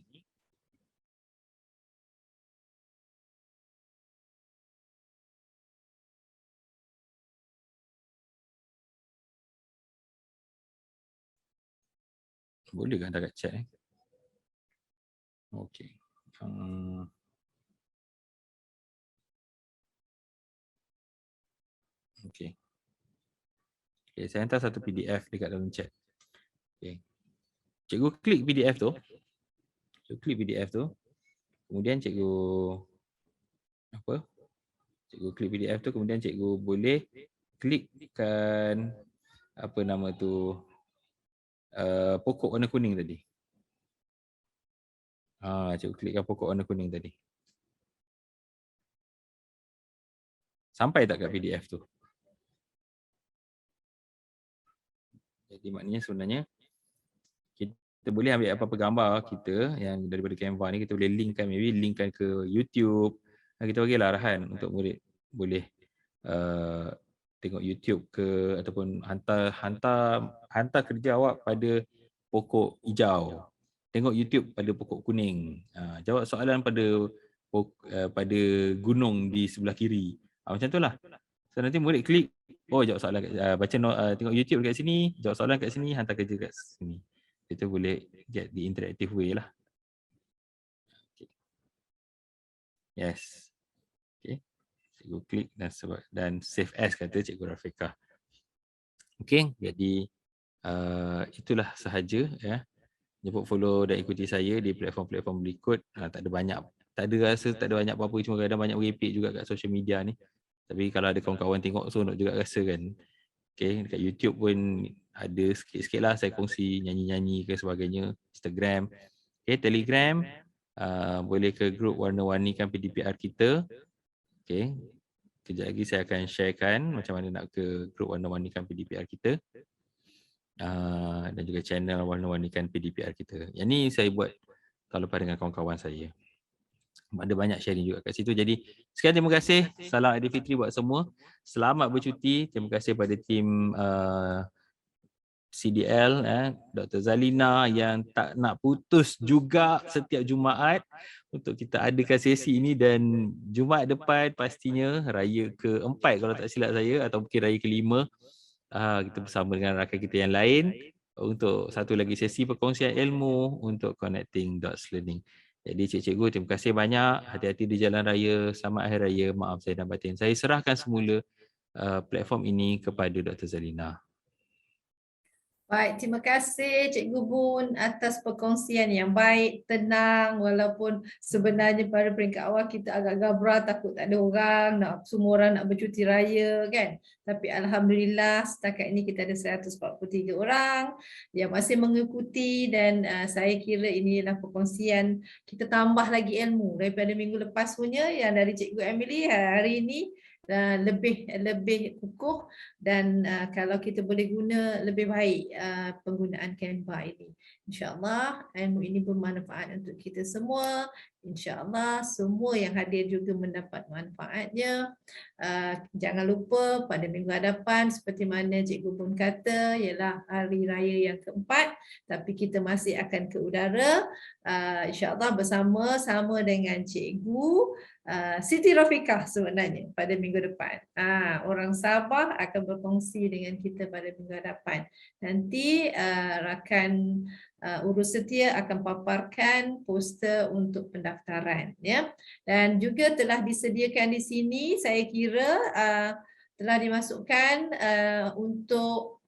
Boleh ke hantar kat chat? Okey. Okey. Okay, saya hantar satu PDF dekat dalam chat. Okay. Cikgu klik PDF tu. Cikgu klik PDF tu. Kemudian cikgu Cikgu klik PDF tu, kemudian cikgu boleh klikkan apa nama tu, pokok warna kuning tadi. Cikgu klikkan pokok warna kuning tadi. Sampai tak kat PDF tu? Jadi maknanya sebenarnya kita boleh ambil apa-apa gambar kita yang daripada Canva ni, kita boleh linkkan, maybe linkkan ke YouTube. Kita bagilah arahan untuk murid boleh tengok YouTube ke, ataupun hantar kerja awak pada pokok hijau. Tengok YouTube pada pokok kuning. Jawab soalan pada gunung di sebelah kiri. Macam tu lah. So nanti murid klik, jawab soalan tengok YouTube kat sini, jawab soalan kat sini, hantar kerja kat sini. Itu boleh get the interactive way lah. Okay. Yes. Okay. Cikgu klik dan save as, kata Cikgu Rafiqah. Okay, jadi itulah sahaja ya. Jemput follow dan ikuti saya di platform-platform berikut. Tak ada banyak apa-apa, cuma kadang banyak merepek juga kat social media ni. Tapi kalau ada kawan-kawan tengok, seronok juga rasa kan. Okay, dekat YouTube pun ada sikit-sikit lah saya kongsi nyanyi-nyanyi ke sebagainya. Instagram, okay, Telegram, boleh ke grup warna-warnikan PDPR kita. Okay, kejap lagi saya akan sharekan macam mana nak ke grup warna-warnikan PDPR kita. Dan juga channel warna-warnikan PDPR kita. Yang ni saya buat tahun lepas dengan kawan-kawan saya. Ada banyak sharing juga kat situ. Jadi sekian, terima kasih. Salam Aidilfitri buat semua. Selamat bercuti. Terima kasih pada tim CDL, Dr. Zalina yang tak nak putus juga setiap Jumaat untuk kita adakan sesi ini, dan Jumaat depan pastinya raya ke-4 kalau tak silap saya, atau mungkin raya ke-5, kita bersama dengan rakan kita yang lain untuk satu lagi sesi perkongsian ilmu untuk Connecting Dots Learning. Jadi cikgu-cikgu, terima kasih banyak. Hati-hati di jalan raya. Selamat Hari Raya. Maaf saya dan batin. Saya serahkan semula platform ini kepada Dr. Zalina. Baik, terima kasih Cikgu Bun atas perkongsian yang baik, tenang, walaupun sebenarnya pada peringkat awal kita agak gabra, takut tak ada orang, semua orang nak bercuti raya kan. Tapi Alhamdulillah setakat ini kita ada 143 orang yang masih mengikuti, dan saya kira ini adalah perkongsian, kita tambah lagi ilmu daripada minggu lepas punya yang dari Cikgu Emily. Hari ini lebih kukuh dan kalau kita boleh guna lebih baik penggunaan Canva ini. InsyaAllah ilmu ini bermanfaat untuk kita semua. InsyaAllah semua yang hadir juga mendapat manfaatnya. Jangan lupa pada minggu hadapan seperti mana Cikgu pun kata ialah hari raya yang keempat, tapi kita masih akan ke udara InsyaAllah bersama-sama dengan Cikgu Siti Rafiqah sebenarnya pada minggu depan. Orang Sabah akan berkongsi dengan kita pada minggu hadapan. Nanti rakan urus setia akan paparkan poster untuk pendaftaran, ya. Dan juga telah disediakan di sini, saya kira telah dimasukkan untuk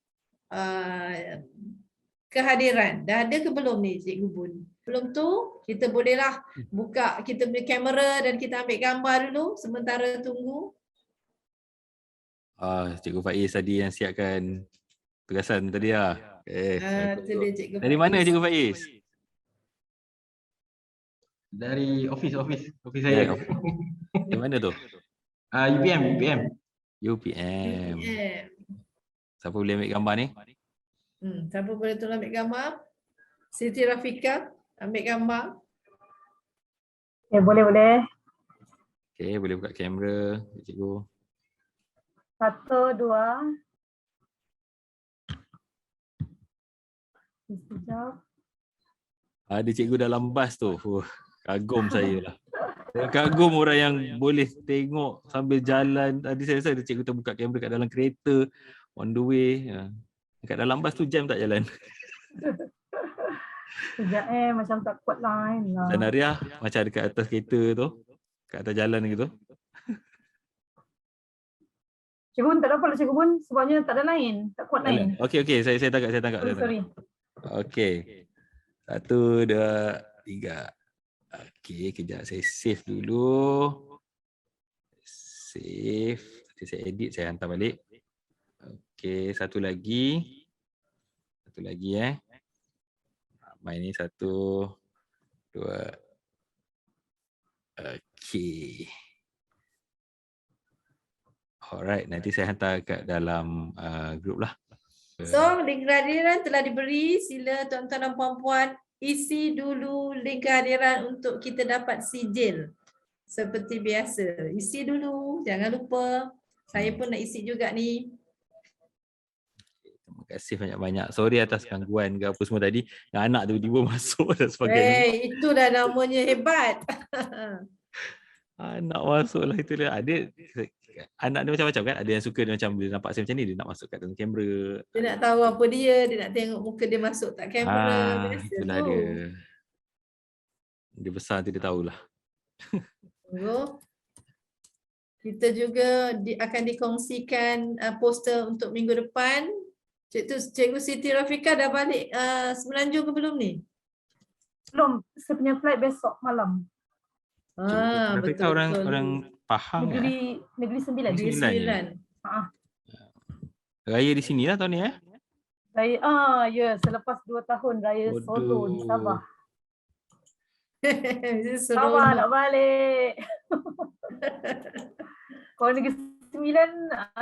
kehadiran. Dah ada ke belum ni Cikgu Bun? Belum tu, kita bolehlah buka kita punya kamera dan kita ambil gambar dulu sementara tunggu. Cikgu Faiz tadi yang siapkan tugasan tadi lah. Tu dia Cikgu Dari mana Faiz. Cikgu Faiz? Dari office saya. Di mana tu? UPM. UPM. Siapa boleh ambil gambar ni? Siapa boleh tolong ambil gambar? Siti Rafiqah ambil gambar. Ya, boleh. Okey, boleh buka kamera, Cikgu. 1, 2. Sekejap. Ada cikgu dalam bas tu. Kagum saya lah. Saya kagum orang yang boleh tengok sambil jalan. Tadi saya rasa ada cikgu terbuka kamera kat dalam kereta, on the way. Kat dalam bas tu jam tak jalan. Sekejap macam tak kuat line lah. Dan Arya macam dekat atas kereta tu. Kat atas jalan gitu. Cikgu Bun tak dapat lah Cikgu Bun sebabnya tak ada line, tak kuat line. Okey, saya tangkap. Sorry. Okey. 1, 2, 3. Okey, kejap saya save dulu. Save. Nanti saya edit, saya hantar balik. Okey, satu lagi. Main ni 1, 2. Okey. Alright, nanti saya hantar kat dalam group lah. So, link kehadiran telah diberi. Sila tuan-tuan dan puan-puan isi dulu link kehadiran untuk kita dapat sijil. Seperti biasa. Isi dulu, jangan lupa. Saya pun nak isi juga ni. Terima kasih banyak-banyak. Sorry atas gangguan ke apa semua tadi. Yang anak tiba-tiba masuk dan sebagainya. Itu dah namanya hebat. Anak masuk lah, itulah. Ada anak dia macam-macam kan. Ada yang suka dia macam bila nampak saya macam ni, dia nak masuk kat dalam kamera. Dia nak tahu apa dia nak tengok muka dia masuk tak kamera. Biasa Itulah tu. dia. Dia besar nanti dia tahulah. Kita juga akan dikongsikan poster untuk minggu depan. Cikgu Siti Rafiqah dah balik Semenanjung ke belum ni? Belum, saya punya flight besok malam. Mereka orang Pahang Negeri Sembilan. Negeri Sembilan. Raya di sini lah tahun ni Raya, ya, selepas 2 tahun raya solo di Sabah. Sabah nak balik. Kalau Negeri Sembilan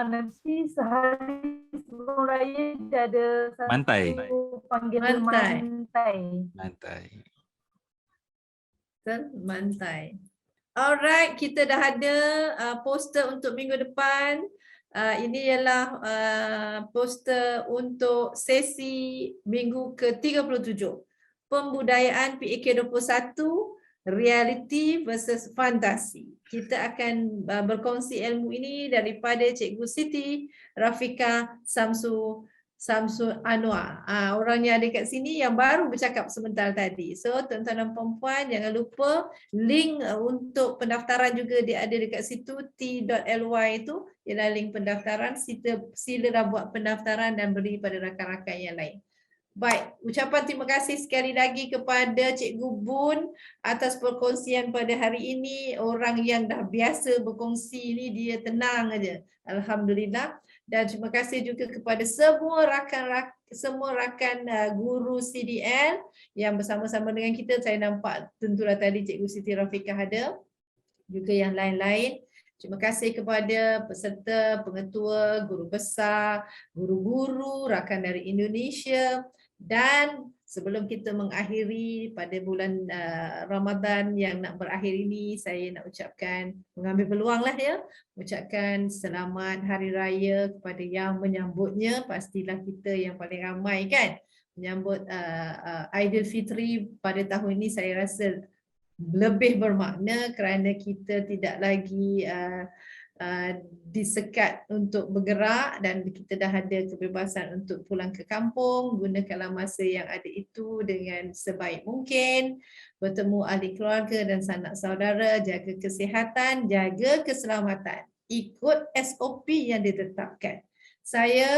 nanti sehari sebelum raya dia ada satu panggilan Mantai. Alright, kita dah ada poster untuk minggu depan. Ini ialah poster untuk sesi minggu ke-37. Pembudayaan PAK 21, reality versus fantasi. Kita akan berkongsi ilmu ini daripada Cikgu Siti Rafiqah Samsul Anwar. Orangnya ada kat sini yang baru bercakap sebentar tadi. So tuan-tuan dan puan-puan jangan lupa link untuk pendaftaran juga dia ada dekat situ, t.ly itu ialah link pendaftaran. Silalah buat pendaftaran dan beri pada rakan-rakan yang lain. Baik, ucapan terima kasih sekali lagi kepada Cikgu Bun atas perkongsian pada hari ini. Orang yang dah biasa berkongsi ni dia tenang aja. Alhamdulillah. Dan terima kasih juga kepada semua rakan guru CDL yang bersama-sama dengan kita. Saya nampak tentulah tadi Cikgu Siti Rafiqah ada, juga yang lain-lain. Terima kasih kepada peserta, pengetua, guru besar, guru-guru, rakan dari Indonesia, dan sebelum kita mengakhiri pada bulan Ramadan yang nak berakhir ini, saya nak ucapkan, mengambil peluang lah ya, ucapkan selamat Hari Raya kepada yang menyambutnya. Pastilah kita yang paling ramai kan menyambut Aidilfitri pada tahun ini. Saya rasa lebih bermakna kerana kita tidak lagi disekat untuk bergerak dan kita dah ada kebebasan untuk pulang ke kampung. Gunakanlah masa yang ada itu dengan sebaik mungkin, bertemu ahli keluarga dan sanak saudara, jaga kesihatan, jaga keselamatan, ikut SOP yang ditetapkan. Saya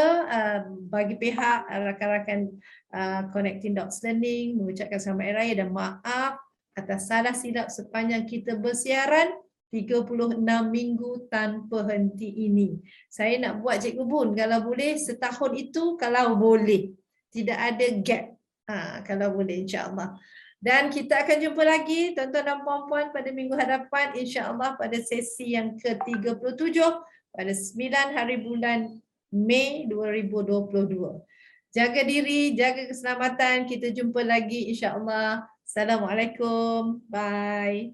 bagi pihak rakan-rakan Connecting Dots Learning mengucapkan selamat Hari Raya dan maaf atas salah silap sepanjang kita bersiaran 36 minggu tanpa henti ini. Saya nak buat Cikgu Bun kalau boleh setahun itu, kalau boleh. Tidak ada gap. Kalau boleh insya-Allah. Dan kita akan jumpa lagi tuan-tuan dan puan-puan pada minggu hadapan insya-Allah pada sesi yang ke-37 pada 9 hari bulan Mei 2022. Jaga diri, jaga keselamatan. Kita jumpa lagi insya-Allah. Assalamualaikum. Bye.